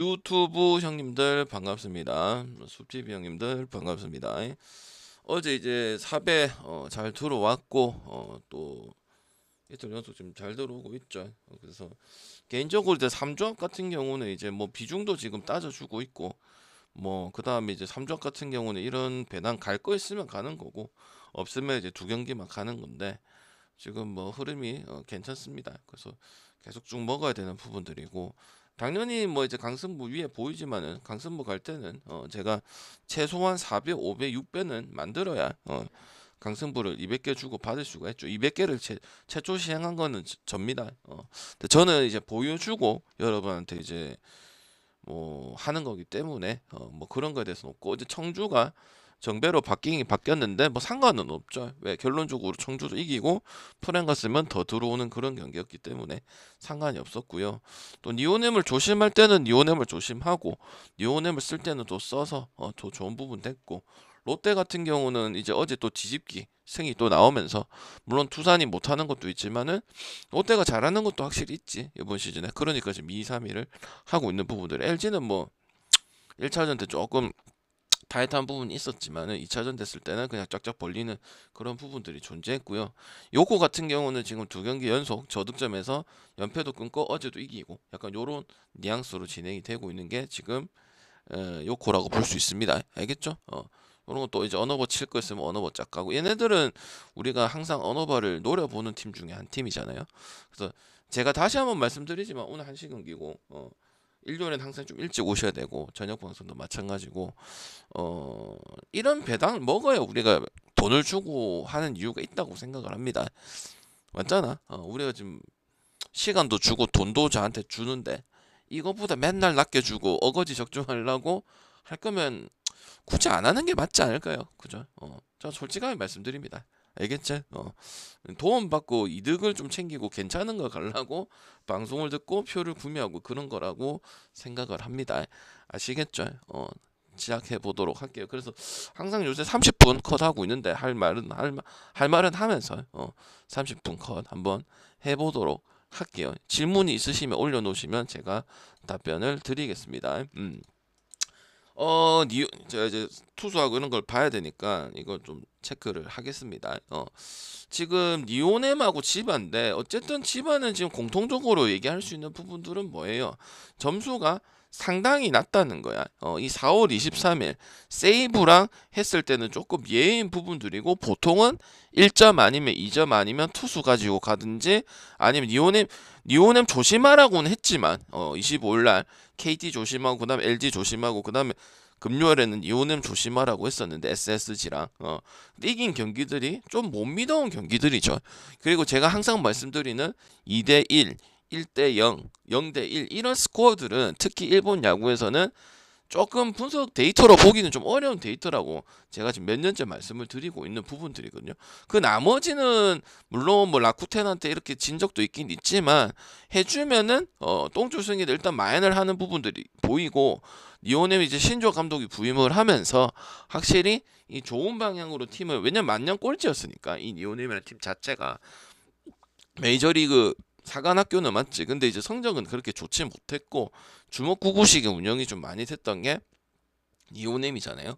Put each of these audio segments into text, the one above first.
유튜브 형님들 반갑습니다. 숲TV 형님들 반갑습니다. 어제 이제 4배 잘 들어왔고 또 이틀 연속 지금 잘 들어오고 있죠. 그래서 개인적으로 이제 3조합 같은 경우는 이제 뭐 비중도 지금 따져주고 있고 뭐 그다음에 이제 3조합 같은 경우는 이런 배당 갈 거 있으면 가는 거고 없으면 이제 두 경기만 가는 건데 지금 뭐 흐름이 괜찮습니다. 그래서 계속 쭉 먹어야 되는 부분들이고 당연히 뭐 이제 강승부 위에 보이지만은 강승부 갈 때는 제가 최소한 4배, 5배, 6배는 만들어야 강승부를 200개 주고 받을 수가 있죠. 200개를 최초 시행한 거는 접니다. 근데 저는 이제 보여주고 여러분한테 이제 뭐 하는 거기 때문에 뭐 그런 거에 대해서는 없고 이제 청주가 정배로 바뀌긴 바뀌었는데 뭐 상관은 없죠. 왜 결론적으로 청주도 이기고 프랭 갔으면 더 들어오는 그런 경기였기 때문에 상관이 없었고요. 또 니오넴을 조심할 때는 니오넴을 조심하고 니오넴을 쓸 때는 또 써서 더 좋은 부분 됐고 롯데 같은 경우는 이제 어제 또 뒤집기 승이 또 나오면서 물론 투산이 못하는 것도 있지만은 롯데가 잘하는 것도 확실히 있지 이번 시즌에. 그러니까 지금 2, 3위를 하고 있는 부분들. LG는 뭐 1차전 때 조금 타이트한 부분이 있었지만은 2차전 됐을 때는 그냥 쫙쫙 벌리는 그런 부분들이 존재했고요. 요코 같은 경우는 지금 두 경기 연속 저득점에서 연패도 끊고 어제도 이기고 약간 요런 뉘앙스로 진행이 되고 있는 게 지금 요코라고 볼 수 있습니다. 알겠죠? 이런 것도 이제 언어버 칠 거 있으면 언어버 짝 가고 얘네들은 우리가 항상 언어버를 노려보는 팀 중에 한 팀이잖아요. 그래서 제가 다시 한번 말씀드리지만 오늘 1시 경기고 일요일엔 항상 좀 일찍 오셔야 되고 저녁 방송도 마찬가지고 이런 배당을 먹어야 우리가 돈을 주고 하는 이유가 있다고 생각을 합니다. 맞잖아. 우리가 지금 시간도 주고 돈도 저한테 주는데 이것보다 맨날 낮게 주고 어거지 적중하려고 할 거면 굳이 안 하는 게 맞지 않을까요? 그죠? 저 솔직하게 말씀드립니다. 알겠지? 도움받고 이득을 좀 챙기고 괜찮은 거 가려고 방송을 듣고 표를 구매하고 그런 거라고 생각을 합니다. 아시겠죠? 시작해 보도록 할게요. 그래서 항상 요새 30분 컷 하고 있는데 할 말은 하면서 30분 컷 한번 해보도록 할게요. 질문이 있으시면 올려놓으시면 제가 답변을 드리겠습니다. 제가 이제 투수하고 이런 걸 봐야 되니까 이거 좀 체크를 하겠습니다. 지금 니오넴하고 지바인데 어쨌든 지바는 지금 공통적으로 얘기할 수 있는 부분들은 뭐예요? 점수가 상당히 낮다는 거야. 이 4월 23일 세이브랑 했을 때는 조금 예인 부분들이고 보통은 1점 아니면 2점 아니면 투수 가지고 가든지 아니면 니오넴 조심하라고는 했지만 25일 날 KT 조심하고 그다음에 LG 조심하고 그다음에 금요일에는 니오넴 조심하라고 했었는데 SSG랑 이긴 경기들이 좀 못 믿어온 경기들이죠. 그리고 제가 항상 말씀드리는 2대1, 1대0, 0대1 이런 스코어들은 특히 일본 야구에서는 조금 분석 데이터로 보기는 좀 어려운 데이터라고 제가 지금 몇 년째 말씀을 드리고 있는 부분들이거든요. 그 나머지는 물론 뭐 라쿠텐한테 이렇게 진 적도 있긴 있지만 해주면은 똥줄승이를 일단 마연을 하는 부분들이 보이고 니오넴 이제 신조 감독이 부임을 하면서 확실히 이 좋은 방향으로 팀을 왜냐면 만년 꼴찌였으니까 이 니오넴이라는 팀 자체가 메이저리그 사관학교는 맞지. 근데 이제 성적은 그렇게 좋지 못했고 주먹구구식의 운영이 좀 많이 됐던 게 니오넴이잖아요.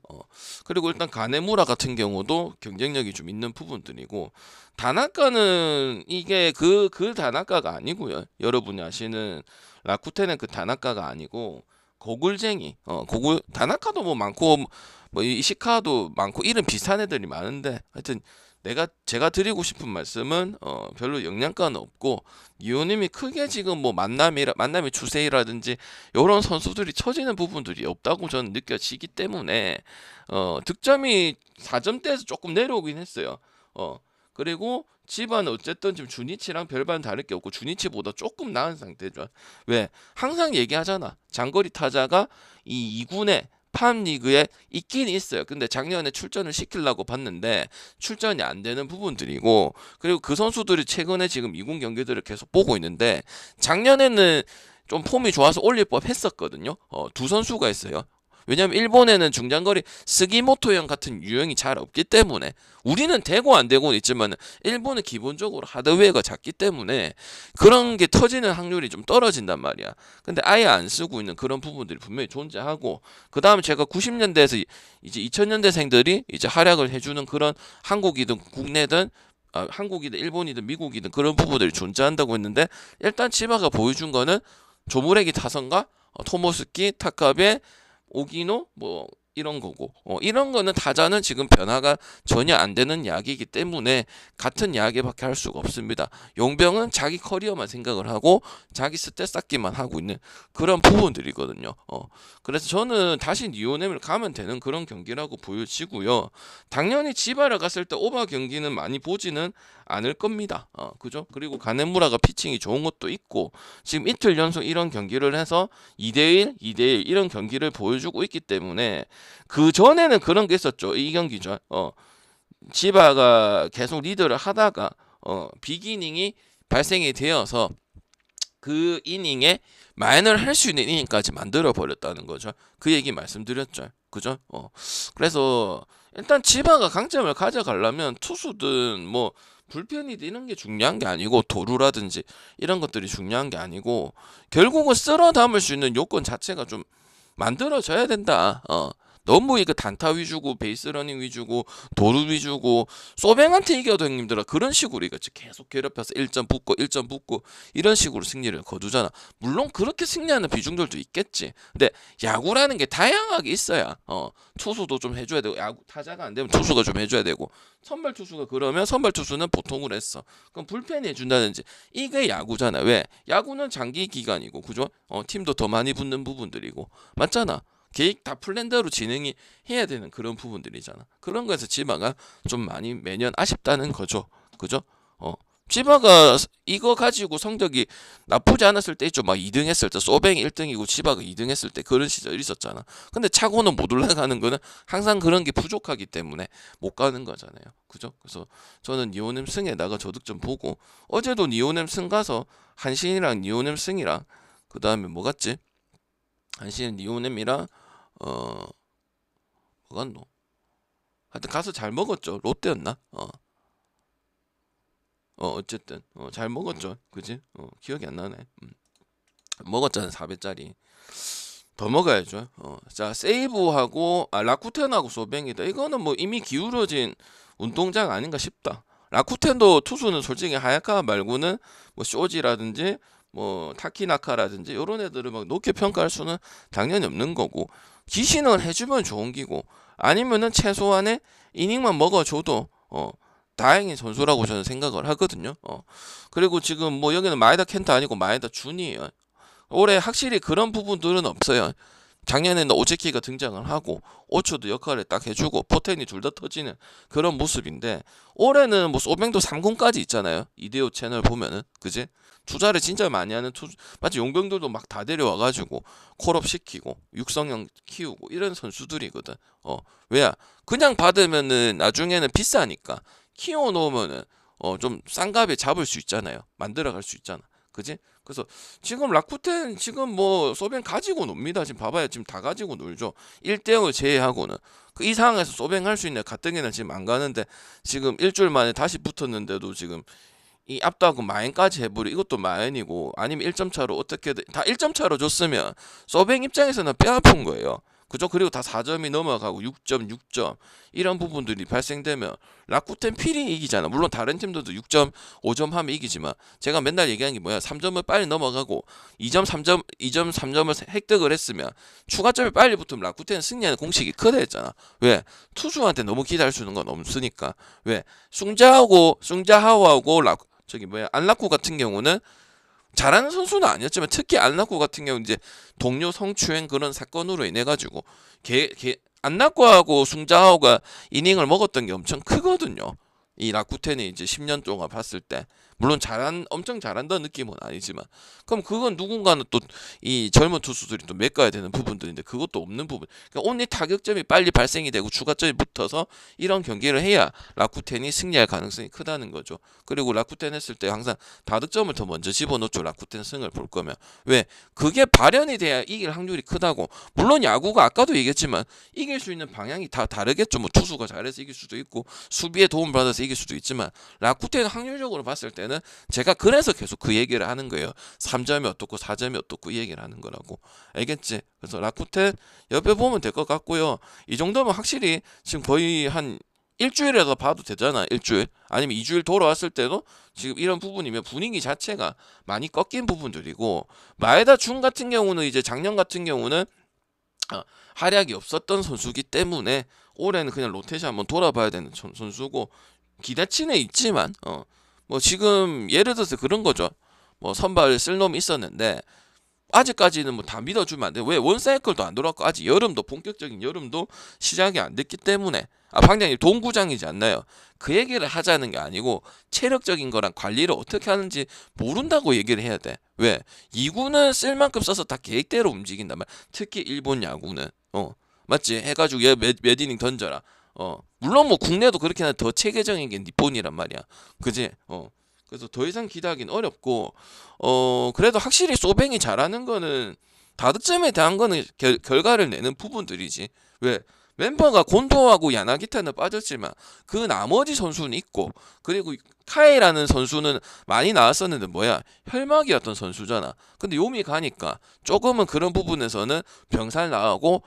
그리고 일단 가네무라 같은 경우도 경쟁력이 좀 있는 부분들이고 다나카는 이게 그 다나카가 아니고요. 여러분이 아시는 라쿠텐은 그 다나카가 아니고 고글쟁이. 고글 다나카도 뭐 많고 뭐 이시카도 많고 이름 비슷한 애들이 많은데 하여튼 제가 드리고 싶은 말씀은 별로 영양가는 없고 이호님이 크게 지금 뭐 만남의 추세라든지 이런 선수들이 처지는 부분들이 없다고 저는 느껴지기 때문에 득점이 4점대에서 조금 내려오긴 했어요. 그리고 지바는 어쨌든 지금 주니치랑 별반 다를 게 없고 주니치보다 조금 나은 상태죠. 왜? 항상 얘기하잖아. 장거리 타자가 이 2군에 팜리그에 있긴 있어요. 근데 작년에 출전을 시키려고 봤는데 출전이 안 되는 부분들이고 그리고 그 선수들이 최근에 지금 2군 경기들을 계속 보고 있는데 작년에는 좀 폼이 좋아서 올릴 법 했었거든요. 두 선수가 있어요. 왜냐면 일본에는 중장거리 스기모토형 같은 유형이 잘 없기 때문에 우리는 되고 안 되고는 있지만 일본은 기본적으로 하드웨어가 작기 때문에 그런 게 터지는 확률이 좀 떨어진단 말이야. 근데 아예 안 쓰고 있는 그런 부분들이 분명히 존재하고 그 다음에 제가 90년대에서 이제 2000년대생들이 이제 활약을 해주는 그런 한국이든 국내든 한국이든 일본이든 미국이든 그런 부분들이 존재한다고 했는데 일단 치바가 보여준 거는 조무레기 타선가 토모스키 타카베 오기노 뭐 이런 거고 이런 거는 타자는 지금 변화가 전혀 안 되는 야기이기 때문에 같은 야기밖에 할 수가 없습니다. 용병은 자기 커리어만 생각을 하고 자기 스탯 쌓기만 하고 있는 그런 부분들이거든요. 그래서 저는 다시 니오넴을 가면 되는 그런 경기라고 보여지고요. 당연히 지바라 갔을 때 오바 경기는 많이 보지는 않을 겁니다. 그죠? 그리고 가네무라가 피칭이 좋은 것도 있고 지금 이틀 연속 이런 경기를 해서 2대1, 2대1 이런 경기를 보여주고 있기 때문에 그 전에는 그런 게 있었죠. 이 경기죠. 지바가 계속 리드를 하다가 비기닝이 발생이 되어서 그 이닝에 마인을 할 수 있는 이닝까지 만들어 버렸다는 거죠. 그 얘기 말씀드렸죠. 그죠? 그래서 일단 지바가 강점을 가져가려면 투수든 뭐 불펜이든 이런 게 중요한 게 아니고 도루라든지 이런 것들이 중요한 게 아니고 결국은 쓸어 담을 수 있는 요건 자체가 좀 만들어져야 된다. 너무 이거 단타 위주고 베이스 러닝 위주고 도루 위주고 소뱅한테 이겨도 형님들아 그런 식으로 이거 계속 괴롭혀서 1점 붙고 이런 식으로 승리를 거두잖아. 물론 그렇게 승리하는 비중들도 있겠지. 근데 야구라는 게 다양하게 있어야 투수도 좀 해줘야 되고 야구 타자가 안 되면 투수가 좀 해줘야 되고 선발 투수가 그러면 선발 투수는 보통을 했어. 그럼 불펜이 해준다든지 이게 야구잖아. 왜? 야구는 장기 기간이고 그죠? 팀도 더 많이 붙는 부분들이고 맞잖아. 계획 다 플랜대로 진행이 해야 되는 그런 부분들이잖아. 그런 거에서 지바가 좀 많이 매년 아쉽다는 거죠. 그죠? 지바가 이거 가지고 성적이 나쁘지 않았을 때 있죠. 막 2등 했을 때 소뱅이 1등이고 지바가 2등 했을 때 그런 시절이 있었잖아. 근데 차고는 못 올라가는 거는 항상 그런 게 부족하기 때문에 못 가는 거잖아요. 그죠? 그래서 저는 니오넴 승에다가 저득점 보고 어제도 니오넴 승 가서 한신이랑 니오넴 승이랑 그 다음에 뭐 갔지? 한신은 니오넴이랑 뭐갔노? 하여튼 가서 잘 먹었죠. 롯데였나? 어쨌든 잘 먹었죠. 그지? 기억이 안 나네. 먹었잖아 4배짜리. 더 먹어야죠. 자 세이브하고 라쿠텐하고 소뱅이다. 이거는 뭐 이미 기울어진 운동장 아닌가 싶다. 라쿠텐도 투수는 솔직히 하야카 말고는 뭐 쇼지라든지 뭐 타키나카라든지 이런 애들을 막 높게 평가할 수는 당연히 없는 거고 기신을 해주면 좋은 기고 아니면은 최소한의 이닝만 먹어줘도 다행인 선수라고 저는 생각을 하거든요. 그리고 지금 뭐 여기는 마에다 켄타 아니고 마에다 준이에요. 올해 확실히 그런 부분들은 없어요. 작년에는 오체키가 등장을 하고 오초도 역할을 딱 해주고 포텐이 둘 다 터지는 그런 모습인데 올해는 뭐 소뱅도 3군까지 있잖아요. 이데오 채널 보면은 그지? 투자를 진짜 많이 하는 맞지? 용병들도 막 다 데려와가지고 콜업 시키고 육성형 키우고 이런 선수들이거든. 왜야? 그냥 받으면은 나중에는 비싸니까 키워 놓으면은 좀 싼 값에 잡을 수 있잖아요. 만들어갈 수 있잖아. 그지? 그래서 지금 라쿠텐 지금 뭐 소뱅 가지고 놉니다. 지금 봐봐요. 지금 다 가지고 놀죠. 1대0을 제외하고는 이 상황에서 소뱅 할 수 있는 가뜩이나 지금 안 가는데 지금 일주일 만에 다시 붙었는데도 지금 이 앞다고 마인까지 해버리 이것도 마인이고 아니면 1점 차로 어떻게든 다 1점 차로 줬으면 소뱅 입장에서는 뼈 아픈 거예요. 그죠? 그리고 다 4점이 넘어가고 6점, 6점 이런 부분들이 발생되면 라쿠텐 필히 이기잖아. 물론 다른 팀들도 6점, 5점 하면 이기지만 제가 맨날 얘기하는 게 뭐야? 3점을 빨리 넘어가고 2점, 3점, 2점, 3점을 획득을 했으면 추가점이 빨리 붙으면 라쿠텐은 승리하는 공식이 크다 했잖아. 왜? 투수한테 너무 기대할 수 있는 건 없으니까. 왜? 숭자하오하고 안라쿠 같은 경우는 잘하는 선수는 아니었지만 특히 안라쿠 같은 경우 이제 동료 성추행 그런 사건으로 인해 가지고 안라쿠하고 숭자하오가 이닝을 먹었던 게 엄청 크거든요. 이 라쿠텐이 이제 10년 동안 봤을 때 물론 엄청 잘한다는 느낌은 아니지만, 그럼 그건 누군가는 또 이 젊은 투수들이 또 메꿔야 되는 부분들인데 그것도 없는 부분. 그러니까 온리 타격점이 빨리 발생이 되고 추가점이 붙어서 이런 경기를 해야 라쿠텐이 승리할 가능성이 크다는 거죠. 그리고 라쿠텐 했을 때 항상 다득점을 더 먼저 집어넣죠. 라쿠텐 승을 볼 거면. 왜? 그게 발현이 돼야 이길 확률이 크다고. 물론 야구가 아까도 얘기했지만 이길 수 있는 방향이 다 다르겠죠. 뭐 투수가 잘해서 이길 수도 있고 수비에 도움 받아서 이길 수도 있지만, 라쿠텐은 확률적으로 봤을 때는 제가 그래서 계속 그 얘기를 하는 거예요. 3점이 어떻고 4점이 어떻고 이 얘기를 하는 거라고. 알겠지? 그래서 라쿠텐 옆에 보면 될 것 같고요. 이 정도면 확실히 지금 거의 한 일주일에서 봐도 되잖아. 일주일 아니면 2주일 돌아왔을 때도 지금 이런 부분이면 분위기 자체가 많이 꺾인 부분들이고, 마에다 준 같은 경우는 이제 작년 같은 경우는 활약이 없었던 선수기 때문에 올해는 그냥 로테이션 한번 돌아봐야 되는 선수고, 기대치는 있지만 뭐 지금 예를 들어서 그런 거죠. 뭐 선발 쓸 놈이 있었는데 아직까지는 뭐 다 믿어주면 안 돼. 왜? 원사이클도 안 돌아왔고 아직 여름도 본격적인 여름도 시작이 안 됐기 때문에. 방장님 동구장이지 않나요? 그 얘기를 하자는 게 아니고 체력적인 거랑 관리를 어떻게 하는지 모른다고 얘기를 해야 돼. 왜? 2군은 쓸 만큼 써서 다 계획대로 움직인단 말이야. 특히 일본 야구는 맞지? 해가지고 얘 몇 이닝 던져라. 물론 뭐 국내도 그렇게 하는 더 체계적인 게 니폰이란 말이야. 그지? 그래서 더 이상 기대하기는 어렵고, 그래도 확실히 소뱅이 잘하는 거는 다득점에 대한 거는 결과를 내는 부분들이지. 왜? 멤버가 곤도하고 야나기타는 빠졌지만 그 나머지 선수는 있고, 그리고 카이라는 선수는 많이 나왔었는데 뭐야, 혈막이었던 선수잖아. 근데 요미 가니까 조금은 그런 부분에서는 병살 나가고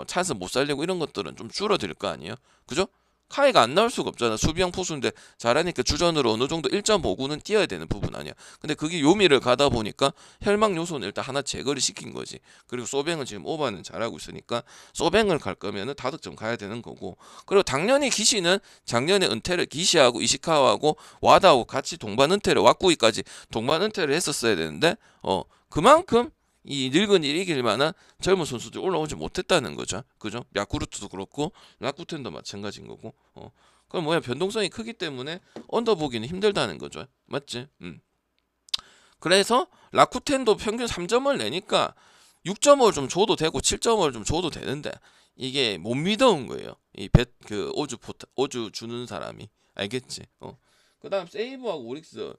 찬스 못 살리고 이런 것들은 좀 줄어들 거 아니에요. 그죠? 카이가 안 나올 수가 없잖아. 수비형 포수인데 잘하니까 주전으로 어느 정도 1.5구는 뛰어야 되는 부분 아니야. 근데 그게 요미를 가다 보니까 혈막 요소는 일단 하나 제거를 시킨 거지. 그리고 소뱅은 지금 오바는 잘하고 있으니까 소뱅을 갈 거면은 다득점 가야 되는 거고. 그리고 당연히 기시는 작년에 은퇴를, 기시하고 이시카와하고 와다하고 같이 동반 은퇴를, 왁구이까지 동반 은퇴를 했었어야 되는데 그만큼 이 늙은 일 이길 만한 젊은 선수들 올라오지 못했다는 거죠. 그죠? 야쿠르트도 그렇고 라쿠텐도 마찬가지인 거고. 그럼 뭐야, 변동성이 크기 때문에 언더보기는 힘들다는 거죠. 맞지? 그래서 라쿠텐도 평균 3점을 내니까 6점을 좀 줘도 되고 7점을 좀 줘도 되는데 이게 못 믿어온 거예요. 그 오주 주는 사람이. 알겠지? 그다음 세이브하고 오릭스.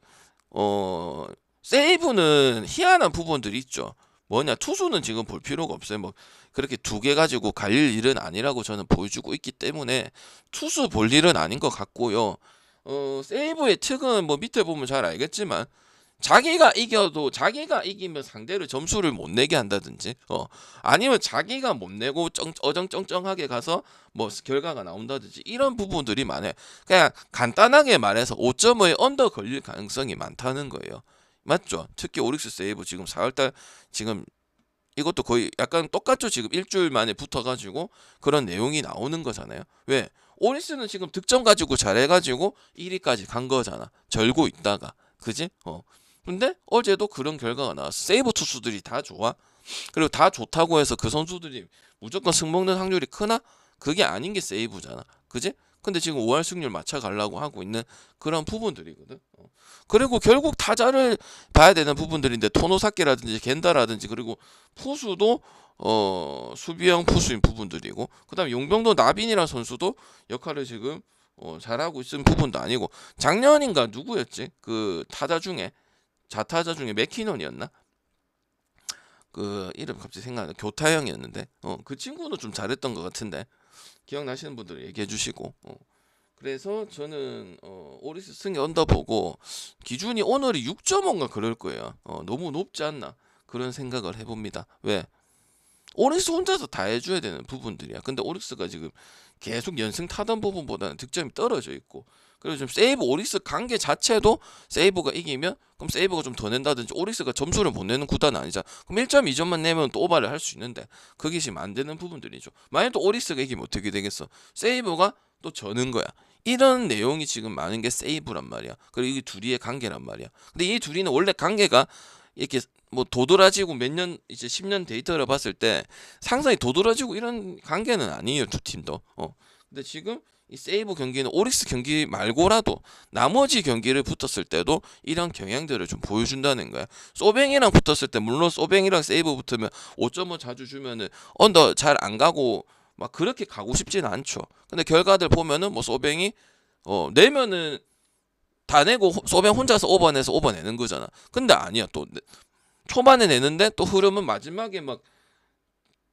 세이브는 희한한 부분들이 있죠. 뭐냐, 투수는 지금 볼 필요가 없어요. 뭐 그렇게 두 개 가지고 갈릴 일은 아니라고 저는 보여주고 있기 때문에 투수 볼 일은 아닌 것 같고요. 세이브의 특은 뭐 밑에 보면 잘 알겠지만, 자기가 이겨도 자기가 이기면 상대를 점수를 못 내게 한다든지, 아니면 자기가 못 내고 어정쩡쩡하게 가서 뭐 결과가 나온다든지 이런 부분들이 많아요. 그냥 간단하게 말해서 5점의 언더 걸릴 가능성이 많다는 거예요. 맞죠? 특히 오릭스 세이브 지금 4월달 지금 이것도 거의 약간 똑같죠. 지금 일주일 만에 붙어가지고 그런 내용이 나오는 거잖아요. 왜? 오릭스는 지금 득점 가지고 잘해가지고 1위까지 간 거잖아. 절고 있다가. 그지? 근데 어제도 그런 결과가 나왔어. 세이브 투수들이 다 좋아. 그리고 다 좋다고 해서 그 선수들이 무조건 승먹는 확률이 크나? 그게 아닌 게 세이브잖아. 그지? 근데 지금 5할 승률 맞춰가려고 하고 있는 그런 부분들이거든. 그리고 결국 타자를 봐야 되는 부분들인데 토노사키라든지 겐다라든지, 그리고 포수도 수비형 포수인 부분들이고, 그다음에 용병도 나빈이라는 선수도 역할을 지금 잘하고 있는 부분도 아니고, 작년인가 누구였지? 그 타자 중에 자타자 중에 맥키넌이었나? 그 이름 갑자기 생각나. 교타형이었는데 그 친구는 좀 잘했던 것 같은데 기억나시는 분들 얘기해 주시고. 그래서 저는 오리스 승리 언더 보고 기준이 오늘이 6.5인가 그럴 거예요. 너무 높지 않나 그런 생각을 해봅니다. 왜? 오릭스 혼자서 다 해줘야 되는 부분들이야. 근데 오릭스가 지금 계속 연승 타던 부분보다는 득점이 떨어져 있고, 그리고 지금 세이브 오릭스 관계 자체도 세이브가 이기면 그럼 세이브가 좀 더 낸다든지, 오릭스가 점수를 못 내는 구단은 아니잖아. 그럼 1.2점만 내면 또 오바를 할 수 있는데 그게 지금 안 되는 부분들이죠. 만약 또 오릭스가 이기면 어떻게 되겠어? 세이브가 또 저는 거야. 이런 내용이 지금 많은 게 세이브란 말이야. 그리고 이 둘이의 관계란 말이야. 근데 이 둘이는 원래 관계가 이렇게 뭐 도드라지고 몇 년, 이제 10년 데이터를 봤을 때 상당히 도드라지고 이런 관계는 아니에요, 두 팀도. 근데 지금 이 세이브 경기는 오릭스 경기 말고라도 나머지 경기를 붙었을 때도 이런 경향들을 좀 보여준다는 거야. 소뱅이랑 붙었을 때 물론 소뱅이랑 세이브 붙으면 5.5 자주 주면은 언더 잘 안 가고 막 그렇게 가고 싶지는 않죠. 근데 결과들 보면은 뭐 소뱅이 내면은 다 내고 소뱅 혼자서 오버내서 오버내는 거잖아. 근데 아니야. 또 초반에 내는데 또 흐름은 마지막에 막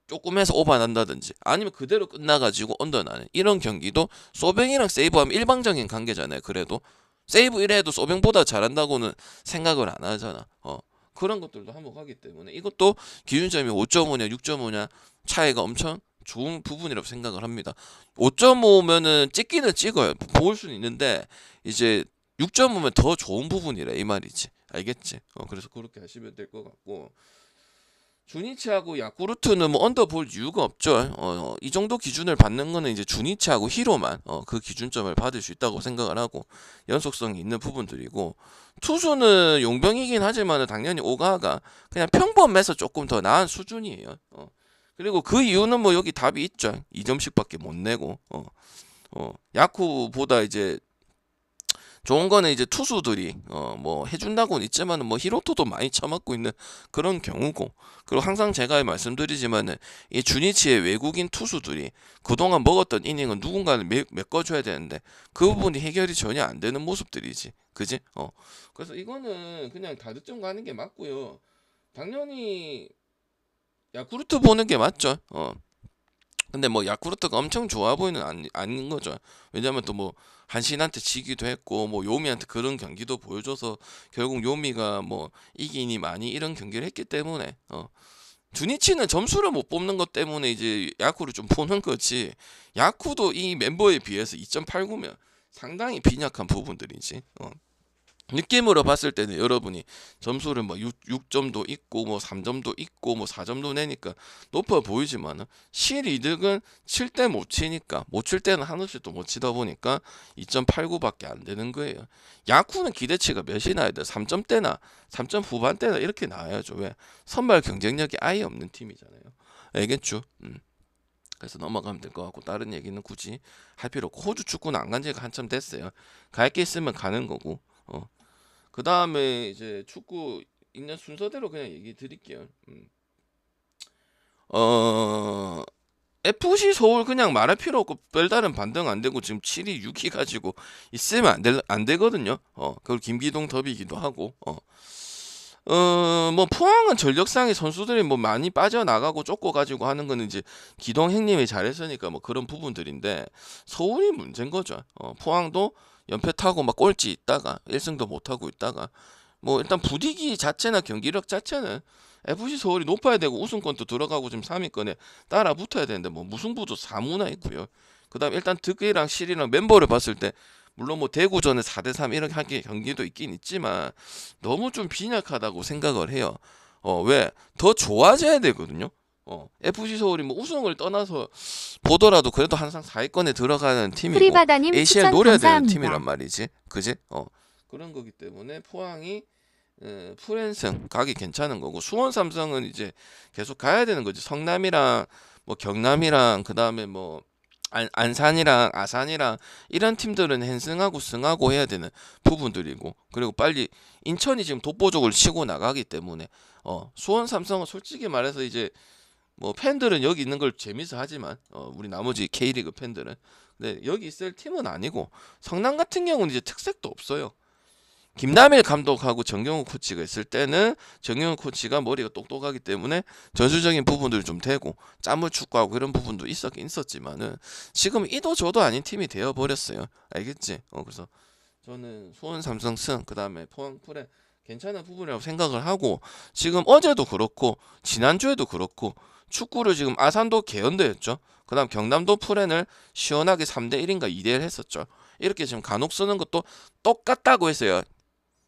조금 해서 오버난다든지 아니면 그대로 끝나가지고 언더나는 이런 경기도 소뱅이랑 세이브하면 일방적인 관계잖아요. 그래도 세이브 1회도 소뱅보다 잘한다고는 생각을 안 하잖아. 그런 것들도 한몫하기 때문에 이것도 기준점이 5.5냐 6.5냐 차이가 엄청 좋은 부분이라고 생각을 합니다. 5.5면은 찍기는 찍어요. 볼 수는 있는데 이제 6.5면 더 좋은 부분이래 이 말이지. 알겠지? 그래서 그렇게 하시면 될 것 같고 주니치하고 야쿠르트는 뭐 언더 볼 이유가 없죠. 이 정도 기준을 받는 거는 이제 주니치하고 히로만 그 기준점을 받을 수 있다고 생각을 하고 연속성이 있는 부분들이고 투수는 용병이긴 하지만 당연히 오가가 그냥 평범해서 조금 더 나은 수준이에요. 그리고 그 이유는 뭐 여기 답이 있죠. 2점씩밖에 못 내고 야쿠보다 이제 좋은 거는 이제 투수들이 뭐 해준다고는 있지만은 뭐 히로토도 많이 처맞고 있는 그런 경우고 그리고 항상 제가 말씀드리지만은 이 주니치의 외국인 투수들이 그동안 먹었던 이닝은 누군가는 메꿔줘야 되는데 그 부분이 해결이 전혀 안 되는 모습들이지 그지? 그래서 이거는 그냥 다득점 가는 게 맞고요. 당연히 야쿠르트 보는 게 맞죠. 근데 뭐 야쿠르트가 엄청 좋아 보이는 아닌 거죠. 왜냐면 또 뭐 한신한테 지기도 했고 뭐 요미한테 그런 경기도 보여줘서 결국 요미가 뭐 이기니 많이 이런 경기를 했기 때문에 주니치는 점수를 못 뽑는 것 때문에 이제 야쿠를 좀 보는 거지. 야쿠도 이 멤버에 비해서 2.89면 상당히 빈약한 부분들이지. 느낌으로 봤을 때는 여러분이 점수를 뭐 6점도 있고 뭐 3점도 있고 뭐 4점도 내니까 높아 보이지만은 실이득은 칠 때 못 치니까 못 칠 때는 한없이 또 못 치다 보니까 2.89밖에 안 되는 거예요. 야쿠는 기대치가 몇이 나야 돼? 3점대나 3점 후반대나 이렇게 나와야죠. 왜? 선발 경쟁력이 아예 없는 팀이잖아요. 알겠죠? 그래서 넘어가면 될 것 같고 다른 얘기는 굳이 할 필요 없고 호주 축구는 안 간 지가 한참 됐어요. 갈 게 있으면 가는 거고 그 다음에 이제 축구 있는 순서대로 그냥 얘기 드릴게요. FC 서울 그냥 말할 필요 없고 별다른 반등 안 되고 지금 7위 6위 가지고 있으면 안 되거든요. 그걸 김기동 더비기도 하고. 뭐 포항은 전력상의 선수들이 뭐 많이 빠져나가고 쫓고 가지고 하는 거는 이제 기동 형님이 잘했으니까 뭐 그런 부분들인데 서울이 문제인 거죠. 포항도 연패 타고 막 꼴찌 있다가 1승도 못 하고 있다가 뭐 일단 부디기 자체나 경기력 자체는 FC 서울이 높아야 되고 우승권도 들어가고 지금 3위권에 따라 붙어야 되는데 뭐 무승부도 4무나 있고요. 그다음 일단 득이랑 실이랑 멤버를 봤을 때 물론 뭐 대구전에 4대3 이런 경기도 있긴 있지만 너무 좀 빈약하다고 생각을 해요. 왜? 더 좋아져야 되거든요. FC 서울이 뭐 우승을 떠나서 보더라도 그래도 항상 4위권에 들어가는 팀이고 프리바다님 ACL 추천 노려야 되는 감사합니다. 팀이란 말이지. 그지? 그런 거기 때문에 포항이 풀앤승 가기 괜찮은 거고 수원 삼성은 이제 계속 가야 되는 거지. 성남이랑 뭐 경남이랑 그다음에 뭐 안산이랑 아산이랑 이런 팀들은 헨승하고 승하고 해야 되는 부분들이고 그리고 빨리 인천이 지금 독보적으로 치고 나가기 때문에 수원 삼성은 솔직히 말해서 이제 뭐 팬들은 여기 있는 걸 재밌어 하지만 우리 나머지 K리그 팬들은 근데 여기 있을 팀은 아니고 성남 같은 경우는 이제 특색도 없어요. 김남일 감독하고 정경호 코치가 있을 때는 정경호 코치가 머리가 똑똑하기 때문에 전술적인 부분들이 좀 되고 짬을 축구하고 이런 부분도 있었긴 있었지만은 지금 이도 저도 아닌 팀이 되어 버렸어요. 알겠지? 그래서 저는 수원 삼성 승 그다음에 포항 프레 괜찮은 부분이라고 생각을 하고 지금 어제도 그렇고 지난주에도 그렇고 축구를 지금 아산도 개연대였죠. 그다음 경남도 프렌을 시원하게 3대1인가 2대1 했었죠. 이렇게 지금 간혹 쓰는 것도 똑같다고 했어요.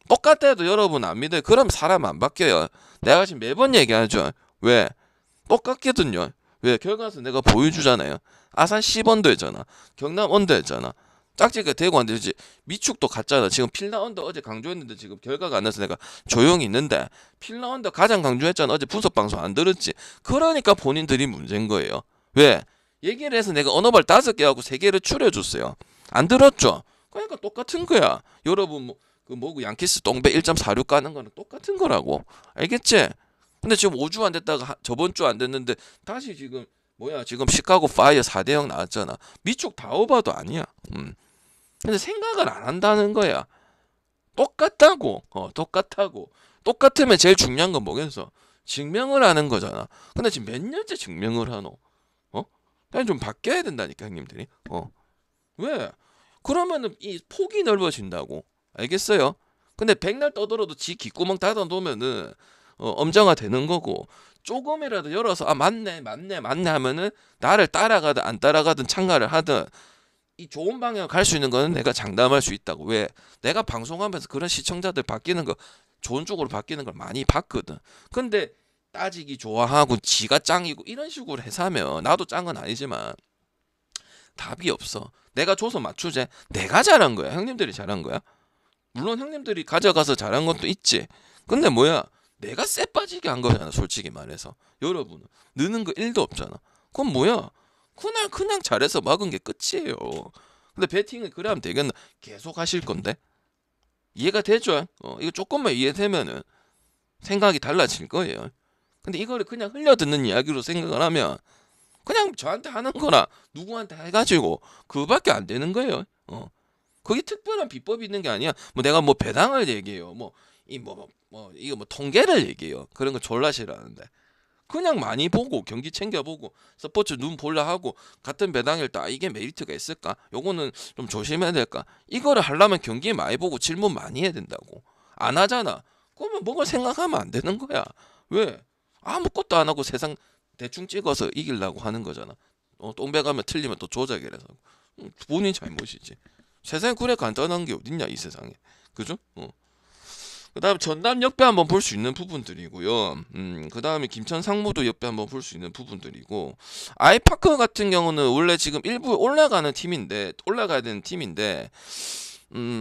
똑같아도 여러분 안 믿어요. 그럼 사람 안 바뀌어요. 내가 지금 매번 얘기하죠. 왜? 똑같거든요. 왜? 결과서 내가 보여주잖아요. 아산 10언더였잖아. 경남 언더였잖아. 짝짓가 되고 안 되지. 미축도 갔잖아. 지금 필라 언더 어제 강조했는데 지금 결과가 안 나서 내가 조용히 있는데 필라 언더 가장 강조했잖아. 어제 분석 방송 안 들었지. 그러니까 본인들이 문제인 거예요. 왜? 얘기를 해서 내가 언어발 5개 하고 3개를 추려줬어요. 안 들었죠? 그러니까 똑같은 거야. 여러분 뭐 양키스 똥배 1.46 가는 거는 똑같은 거라고. 알겠지? 근데 지금 5주 안 됐다가 저번 주 안 됐는데 다시 지금 지금 시카고 파이어 4대0 나왔잖아. 미쪽 다오바도 아니야. 근데 생각을 안 한다는 거야. 똑같다고. 똑같다고. 똑같으면 제일 중요한 건 뭐겠어? 증명을 하는 거잖아. 근데 지금 몇 년째 증명을 하노? 그냥 좀 바뀌어야 된다니까, 형님들이. 왜? 그러면은 이 폭이 넓어진다고. 알겠어요? 근데 백날 떠들어도 지 귓구멍 닫아 놓으면은 엄정화 되는 거고, 조금이라도 열어서 맞네 하면은 나를 따라가든 안 따라가든 참가를 하든 이 좋은 방향 갈 수 있는 거는 내가 장담할 수 있다고. 왜? 내가 방송하면서 그런 시청자들 바뀌는 거, 좋은 쪽으로 바뀌는 걸 많이 봤거든. 근데 따지기 좋아하고 지가 짱이고 이런 식으로 해서하면 나도 짱은 아니지만 답이 없어. 내가 줘서 맞추재. 내가 잘한 거야, 형님들이 잘한 거야? 물론 형님들이 가져가서 잘한 것도 있지. 근데 내가 쎄 빠지게 한 거잖아, 솔직히 말해서. 여러분은 느는 거 1도 없잖아. 그건 그냥 잘해서 막은 게 끝이에요. 근데 배팅을 그래 하면 되겠나? 계속 하실 건데? 이해가 되죠? 이거 조금만 이해되면은 생각이 달라질 거예요. 근데 이거를 그냥 흘려듣는 이야기로 생각을 하면 그냥 저한테 하는 거나 누구한테 해가지고 그거밖에 안 되는 거예요. 거기 특별한 비법이 있는 게 아니야. 내가 배당을 얘기해요. 이거 통계를 얘기해요. 그런 거 졸라 싫어하는데. 그냥 많이 보고 경기 챙겨보고 스포츠 눈 볼라 하고 같은 배당일 때 이게 메리트가 있을까? 요거는 좀 조심해야 될까? 이거를 하려면 경기 많이 보고 질문 많이 해야 된다고. 안 하잖아. 그러면 뭐가 생각하면 안 되는 거야. 왜? 아무것도 안 하고 세상 대충 찍어서 이기려고 하는 거잖아. 똥배 가면 틀리면 또 조작이라서. 본인 잘못이지. 세상에 그래 간단한 게 어딨냐 이 세상에. 그죠? 그 다음에 전남 역배 한번 볼 수 있는 부분들이고요. 그 다음에 김천 상무도 역배 한번 볼 수 있는 부분들이고, 아이파크 같은 경우는 원래 지금 일부 올라가야 되는 팀인데,